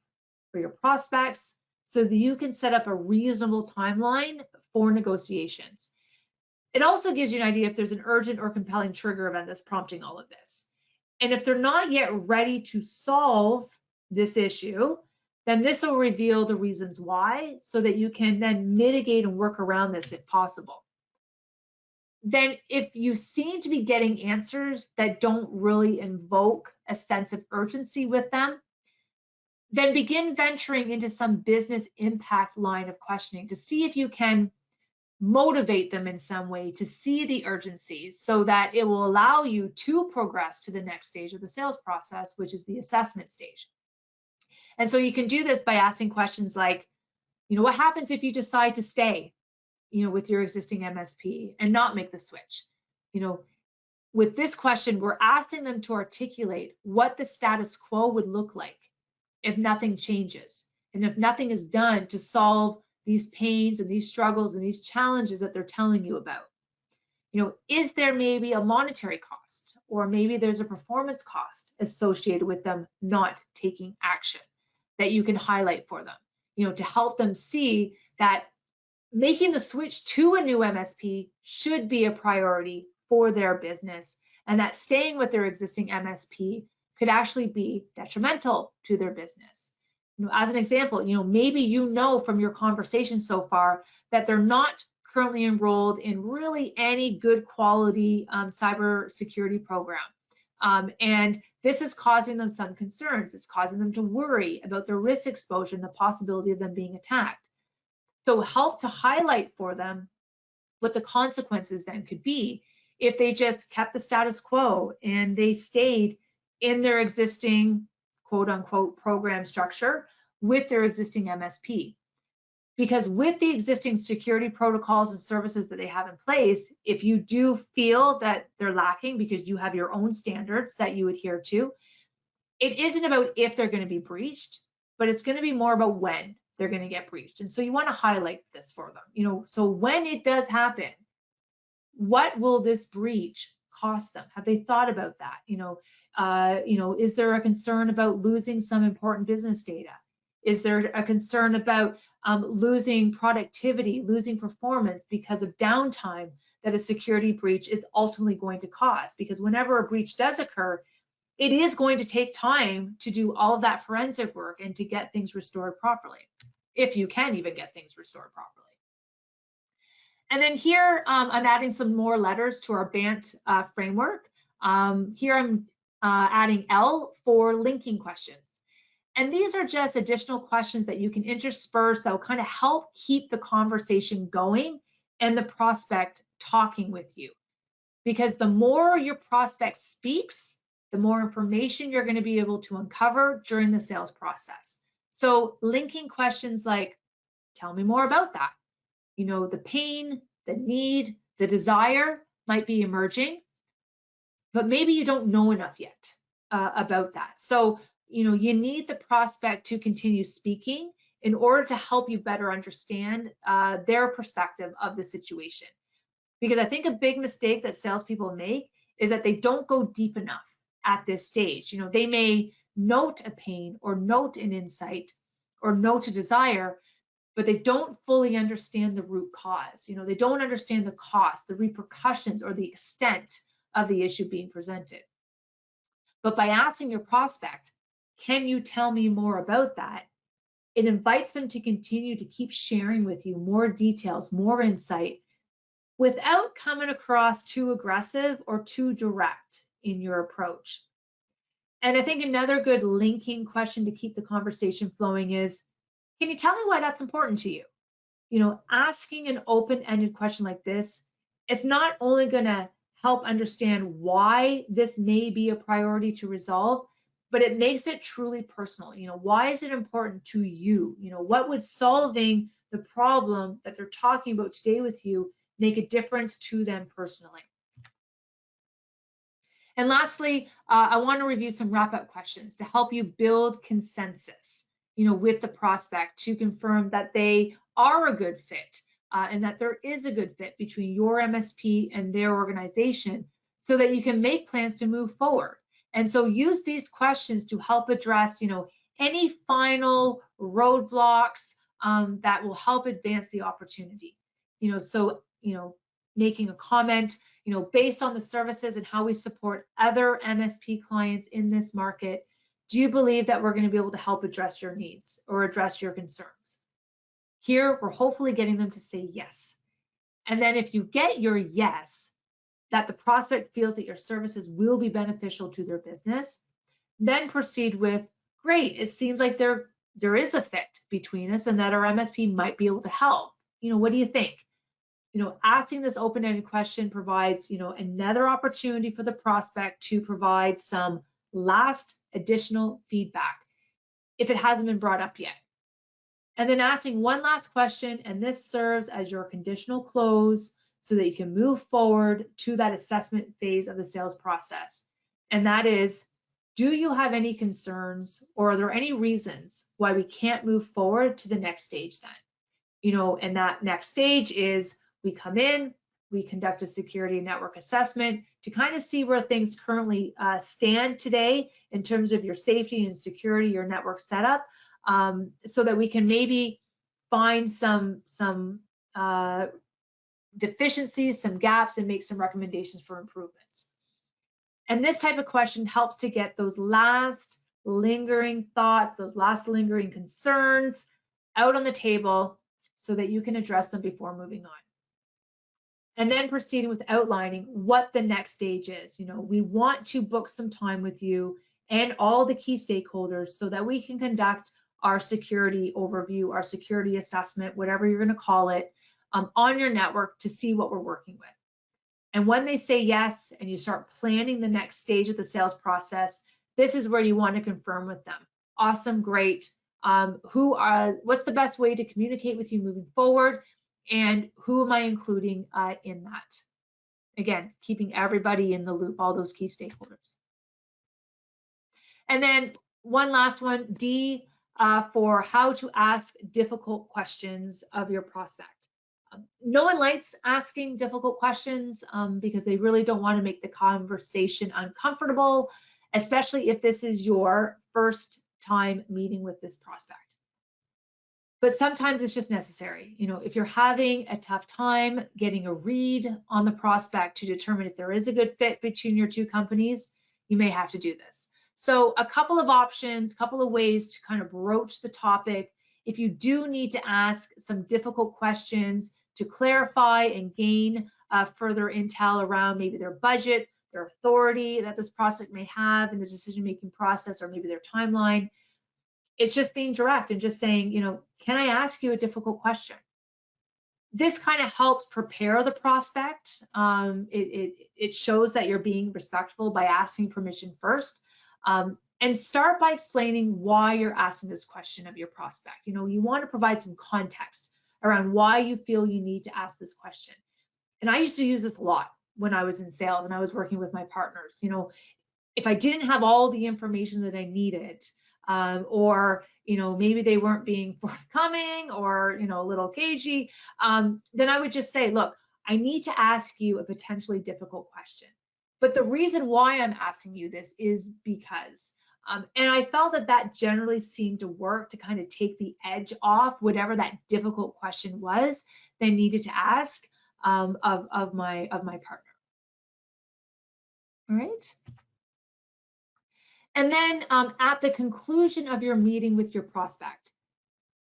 for your prospects, so that you can set up a reasonable timeline for negotiations. It also gives you an idea if there's an urgent or compelling trigger event that's prompting all of this. And if they're not yet ready to solve this issue, then this will reveal the reasons why so that you can then mitigate and work around this if possible. Then if you seem to be getting answers that don't really invoke a sense of urgency with them, then begin venturing into some business impact line of questioning to see if you can motivate them in some way to see the urgency so that it will allow you to progress to the next stage of the sales process, which is the assessment stage. And so you can do this by asking questions like, what happens if you decide to stay, with your existing MSP and not make the switch? With this question, we're asking them to articulate what the status quo would look like if nothing changes and if nothing is done to solve these pains and these struggles and these challenges that they're telling you about. Is there maybe a monetary cost, or maybe there's a performance cost associated with them not taking action that you can highlight for them, to help them see that making the switch to a new MSP should be a priority for their business, and that staying with their existing MSP could actually be detrimental to their business. As an example, maybe from your conversation so far that they're not currently enrolled in really any good quality cybersecurity program. And this is causing them some concerns. It's causing them to worry about their risk exposure and the possibility of them being attacked. So help to highlight for them what the consequences then could be if they just kept the status quo and they stayed in their existing quote unquote program structure with their existing MSP. Because with the existing security protocols and services that they have in place, if you do feel that they're lacking because you have your own standards that you adhere to, it isn't about if they're going to be breached, but it's going to be more about when they're going to get breached. And so you want to highlight this for them. So when it does happen, what will this breach cost them? Have they thought about that? Is there a concern about losing some important business data? Is there a concern about losing productivity, losing performance because of downtime that a security breach is ultimately going to cause? Because whenever a breach does occur, it is going to take time to do all of that forensic work and to get things restored properly, if you can even get things restored properly. And then here, I'm adding some more letters to our BANT framework. Here I'm adding L for linking questions. And these are just additional questions that you can intersperse that will kind of help keep the conversation going and the prospect talking with you. Because the more your prospect speaks, the more information you're going to be able to uncover during the sales process. So linking questions like, tell me more about that. The pain, the need, the desire might be emerging, but maybe you don't know enough yet about that. So, you need the prospect to continue speaking in order to help you better understand their perspective of the situation. Because I think a big mistake that salespeople make is that they don't go deep enough at this stage. They may note a pain or note an insight or note a desire, but they don't fully understand the root cause. They don't understand the cost, the repercussions, or the extent of the issue being presented. But by asking your prospect, can you tell me more about that? It invites them to continue to keep sharing with you more details, more insight, without coming across too aggressive or too direct in your approach. And I think another good linking question to keep the conversation flowing is, can you tell me why that's important to you? Asking an open-ended question like this, it's not only going to help understand why this may be a priority to resolve, but it makes it truly personal. Why is it important to you? What would solving the problem that they're talking about today with you make a difference to them personally? And lastly, I want to review some wrap-up questions to help you build consensus, with the prospect to confirm that they are a good fit and that there is a good fit between your MSP and their organization so that you can make plans to move forward. And so use these questions to help address, any final roadblocks that will help advance the opportunity. Making a comment, based on the services and how we support other MSP clients in this market, do you believe that we're going to be able to help address your needs or address your concerns? Here, we're hopefully getting them to say yes. And then if you get your yes, that the prospect feels that your services will be beneficial to their business, then proceed with, great, it seems like there is a fit between us and that our MSP might be able to help. What do you think? Asking this open-ended question provides, another opportunity for the prospect to provide some last additional feedback if it hasn't been brought up yet. And then asking one last question, and this serves as your conditional close so that you can move forward to that assessment phase of the sales process. And that is, do you have any concerns or are there any reasons why we can't move forward to the next stage then? And that next stage is we come in, we conduct a security network assessment to kind of see where things currently stand today in terms of your safety and security, your network setup, so that we can maybe find some deficiencies, some gaps, and make some recommendations for improvements. And this type of question helps to get those last lingering thoughts, those last lingering concerns out on the table so that you can address them before moving on. And then proceeding with outlining what the next stage is. We want to book some time with you and all the key stakeholders so that we can conduct our security overview, our security assessment, whatever you're going to call it, on your network to see what we're working with. And when they say yes and you start planning the next stage of the sales process, this is where you want to confirm with them. Awesome, great. What's the best way to communicate with you moving forward? And who am I including in that? Again, keeping everybody in the loop, all those key stakeholders. And then one last one, D, for how to ask difficult questions of your prospect. No one likes asking difficult questions because they really don't want to make the conversation uncomfortable, especially if this is your first time meeting with this prospect. But sometimes it's just necessary. If you're having a tough time getting a read on the prospect to determine if there is a good fit between your two companies, you may have to do this. So a couple of options, a couple of ways to kind of broach the topic. If you do need to ask some difficult questions to clarify and gain further intel around maybe their budget, their authority that this prospect may have in the decision-making process, or maybe their timeline, it's just being direct and just saying, can I ask you a difficult question? This kind of helps prepare the prospect. It shows that you're being respectful by asking permission first. And start by explaining why you're asking this question of your prospect. You want to provide some context around why you feel you need to ask this question. And I used to use this a lot when I was in sales and I was working with my partners. If I didn't have all the information that I needed, or maybe they weren't being forthcoming, or a little cagey, then I would just say, look, I need to ask you a potentially difficult question. But the reason why I'm asking you this is because, and I felt that generally seemed to work to kind of take the edge off whatever that difficult question was they needed to ask of my partner. All right. And then at the conclusion of your meeting with your prospect,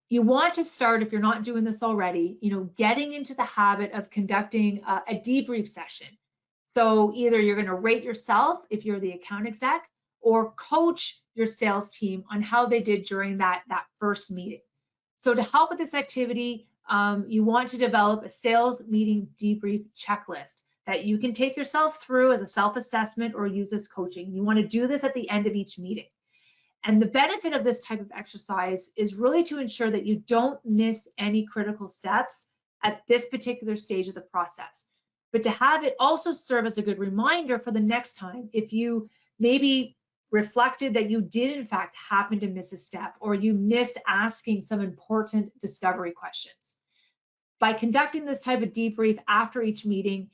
you want to start, if you're not doing this already, getting into the habit of conducting a debrief session. So either you're going to rate yourself if you're the account exec, or coach your sales team on how they did during that first meeting. So to help with this activity, you want to develop a sales meeting debrief checklist that you can take yourself through as a self-assessment or use as coaching. You want to do this at the end of each meeting. And the benefit of this type of exercise is really to ensure that you don't miss any critical steps at this particular stage of the process, but to have it also serve as a good reminder for the next time if you maybe reflected that you did in fact happen to miss a step, or you missed asking some important discovery questions. By conducting this type of debrief after each meeting,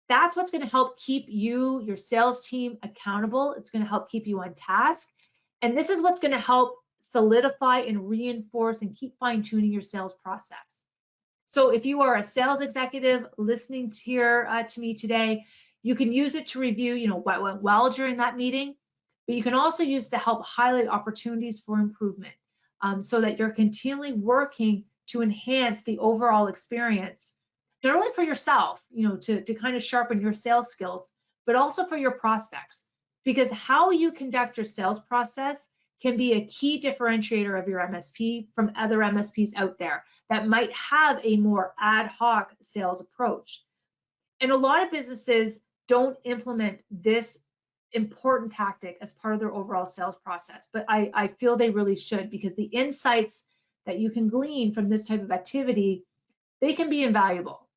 that's what's going to help keep you, your sales team, accountable. It's going to help keep you on task. And this is what's going to help solidify and reinforce and keep fine-tuning your sales process. So if you are a sales executive listening to me today, you can use it to review, what went well during that meeting, but you can also use it to help highlight opportunities for improvement, so that you're continually working to enhance the overall experience, not only for yourself, to kind of sharpen your sales skills, but also for your prospects, because how you conduct your sales process can be a key differentiator of your MSP from other MSPs out there that might have a more ad hoc sales approach. And a lot of businesses don't implement this important tactic as part of their overall sales process, but I feel they really should, because the insights that you can glean from this type of activity, they can be invaluable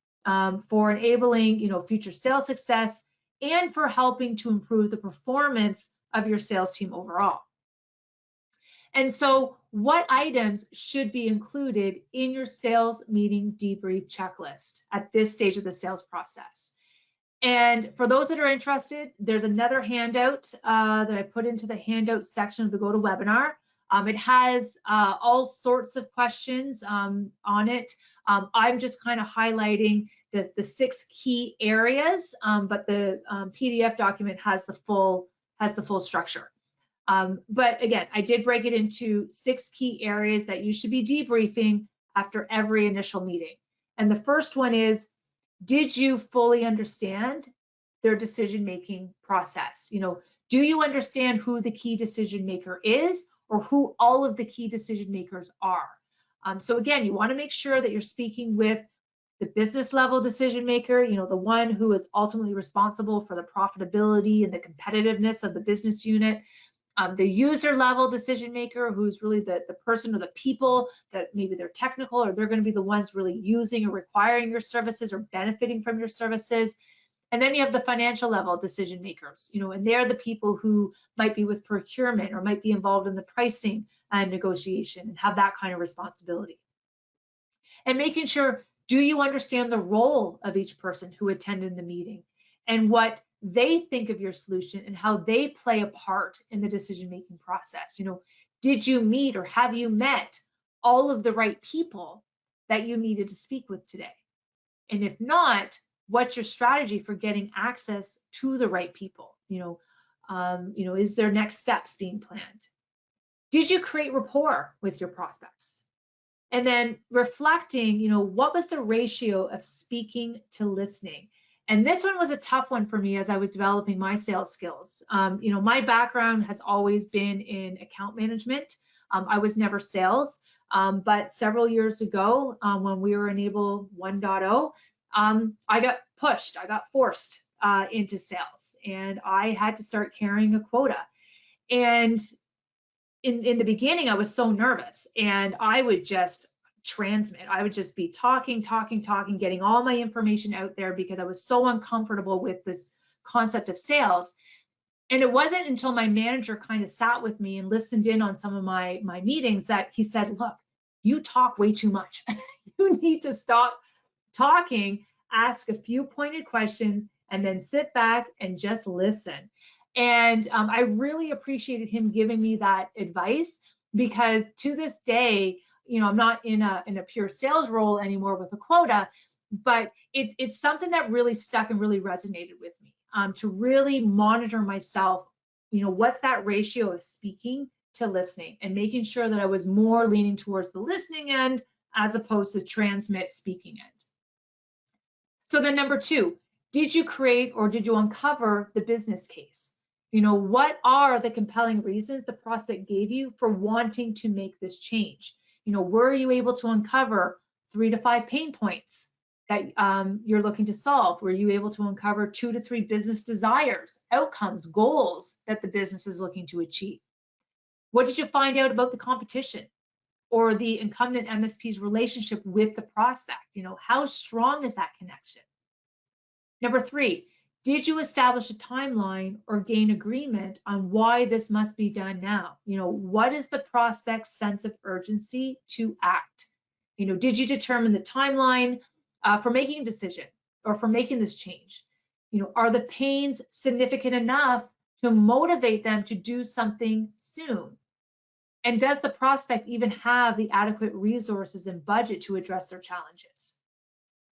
for enabling future sales success and for helping to improve the performance of your sales team overall. And so what items should be included in your sales meeting debrief checklist at this stage of the sales process? And for those that are interested, there's another handout that I put into the handout section of the GoToWebinar. It has all sorts of questions on it. I'm just kind of highlighting the 6 key areas, but the PDF document has the full structure. But again, I did break it into 6 key areas that you should be debriefing after every initial meeting. And the first one is, did you fully understand their decision-making process? Do you understand who the key decision maker is, or who all of the key decision makers are? So again, you want to make sure that you're speaking with the business level decision maker, the one who is ultimately responsible for the profitability and the competitiveness of the business unit. The user level decision maker, who's really the person or the people that maybe they're technical, or they're going to be the ones really using or requiring your services or benefiting from your services. And then you have the financial level decision makers, and they're the people who might be with procurement or might be involved in the pricing and negotiation and have that kind of responsibility. And making sure, do you understand the role of each person who attended the meeting and what they think of your solution and how they play a part in the decision-making process? Did you meet, or have you met all of the right people that you needed to speak with today? And if not, what's your strategy for getting access to the right people? Is there next steps being planned? Did you create rapport with your prospects? And then reflecting, what was the ratio of speaking to listening? And this one was a tough one for me as I was developing my sales skills. My background has always been in account management. I was never sales, but several years ago, when we were in Enable 1.0, I got forced into sales, and I had to start carrying a quota. And in the beginning, I was so nervous, and I would just transmit. I would just be talking, getting all my information out there because I was so uncomfortable with this concept of sales. And it wasn't until my manager kind of sat with me and listened in on some of my meetings that he said, look, you talk way too much. You need to stop talking, ask a few pointed questions, and then sit back and just listen. And I really appreciated him giving me that advice, because to this day, I'm not in a pure sales role anymore with a quota, but it's something that really stuck and really resonated with me, to really monitor myself. What's that ratio of speaking to listening, and making sure that I was more leaning towards the listening end as opposed to transmit speaking end. So then number 2, did you create or did you uncover the business case? What are the compelling reasons the prospect gave you for wanting to make this change? Were you able to uncover 3 to 5 pain points that you're looking to solve? Were you able to uncover 2 to 3 business desires, outcomes, goals that the business is looking to achieve? What did you find out about the competition or the incumbent MSP's relationship with the prospect? How strong is that connection? Number 3, did you establish a timeline or gain agreement on why this must be done now? What is the prospect's sense of urgency to act? Did you determine the timeline for making a decision or for making this change? Are the pains significant enough to motivate them to do something soon? And does the prospect even have the adequate resources and budget to address their challenges?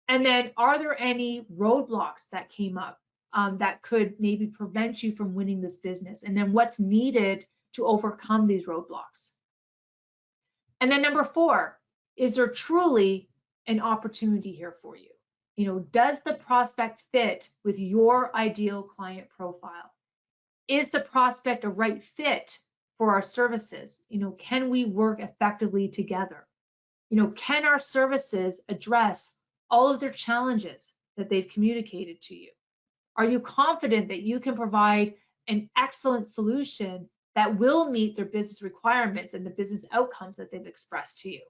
And then, are there any roadblocks that came up that could maybe prevent you from winning this business? And then what's needed to overcome these roadblocks? And then number 4, is there truly an opportunity here for you? Does the prospect fit with your ideal client profile? Is the prospect a right fit for our services? Can we work effectively together? Can our services address all of their challenges that they've communicated to you? Are you confident that you can provide an excellent solution that will meet their business requirements and the business outcomes that they've expressed to you?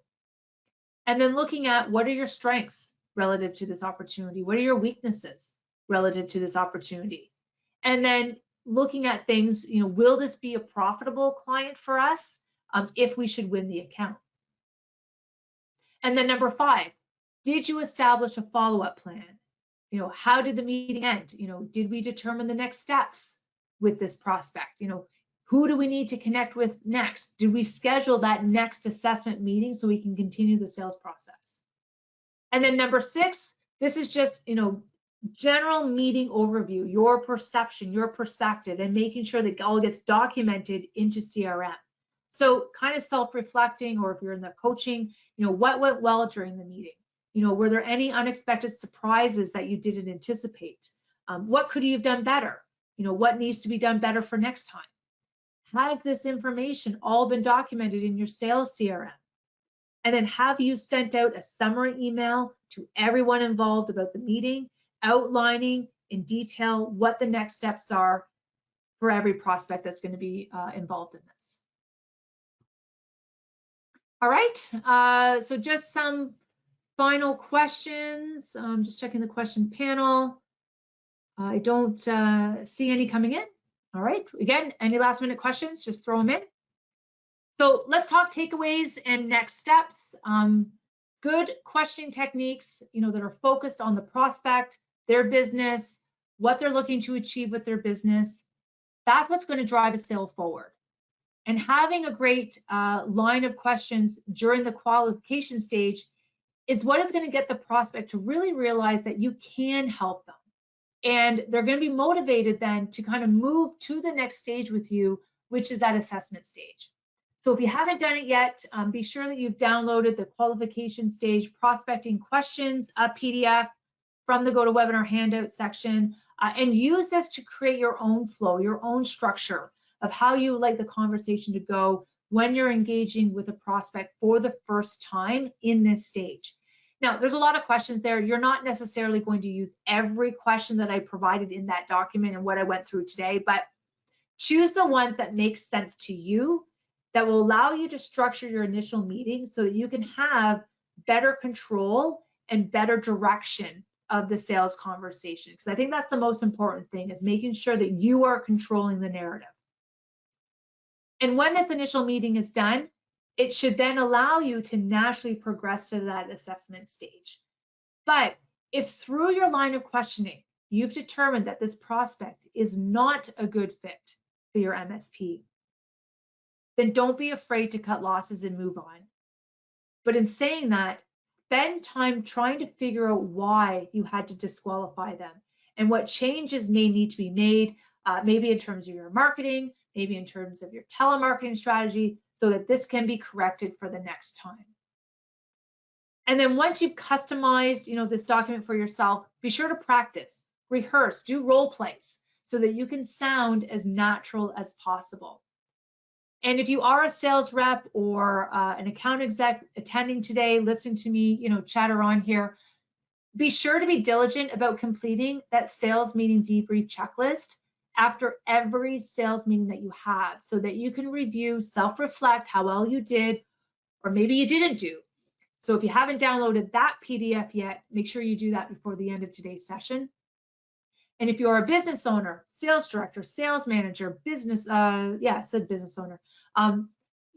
And then looking at, what are your strengths relative to this opportunity? What are your weaknesses relative to this opportunity? And then looking at things, will this be a profitable client for us if we should win the account? And then number 5, did you establish a follow-up plan? How did the meeting end? Did we determine the next steps with this prospect? Who do we need to connect with next? Did we schedule that next assessment meeting so we can continue the sales process? And then number 6, this is just, general meeting overview, your perception, your perspective, and making sure that it all gets documented into CRM. So kind of self-reflecting, or if you're in the coaching, what went well during the meeting? Were there any unexpected surprises that you didn't anticipate? What could you have done better? What needs to be done better for next time? Has this information all been documented in your sales CRM? And then, have you sent out a summary email to everyone involved about the meeting, outlining in detail what the next steps are for every prospect that's going to be involved in this? All right, so just some final questions. Just checking the question panel. I don't see any coming in. All right, again, any last minute questions, just throw them in. So let's talk takeaways and next steps. Good questioning techniques, that are focused on the prospect, their business, what they're looking to achieve with their business. That's what's going to drive a sale forward. And having a great line of questions during the qualification stage is what is going to get the prospect to really realize that you can help them. And they're going to be motivated then to kind of move to the next stage with you, which is that assessment stage. So if you haven't done it yet, be sure that you've downloaded the qualification stage prospecting questions PDF from the GoToWebinar handout section, and use this to create your own flow, your own structure of how you would like the conversation to go when you're engaging with a prospect for the first time in this stage. Now, there's a lot of questions there. You're not necessarily going to use every question that I provided in that document and what I went through today, but choose the ones that make sense to you, that will allow you to structure your initial meeting so that you can have better control and better direction of the sales conversation. Because I think that's the most important thing, is making sure that you are controlling the narrative. And when this initial meeting is done, it should then allow you to naturally progress to that assessment stage. But if through your line of questioning, you've determined that this prospect is not a good fit for your MSP, then don't be afraid to cut losses and move on. But in saying that, spend time trying to figure out why you had to disqualify them and what changes may need to be made, maybe in terms of your marketing, maybe in terms of your telemarketing strategy, so that this can be corrected for the next time. And then once you've customized, this document for yourself, be sure to practice, rehearse, do role plays so that you can sound as natural as possible. And if you are a sales rep or an account exec attending today, listening to me, chatter on here, be sure to be diligent about completing that sales meeting debrief checklist after every sales meeting that you have, so that you can review, self-reflect how well you did, or maybe you didn't do. So if you haven't downloaded that PDF yet, make sure you do that before the end of today's session. And if you're a business owner, sales director, sales manager, business owner,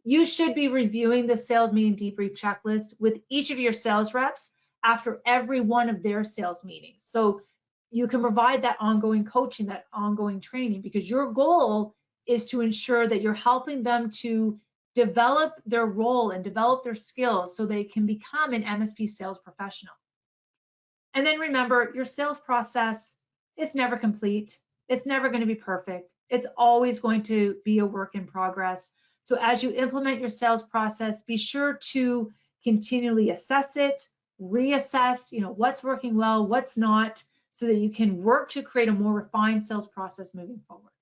you should be reviewing the sales meeting debrief checklist with each of your sales reps after every one of their sales meetings. So you can provide that ongoing coaching, that ongoing training, because your goal is to ensure that you're helping them to develop their role and develop their skills so they can become an MSP sales professional. And then remember, your sales process is never complete. It's never going to be perfect. It's always going to be a work in progress. So as you implement your sales process, be sure to continually assess it, reassess, what's working well, what's not, so that you can work to create a more refined sales process moving forward.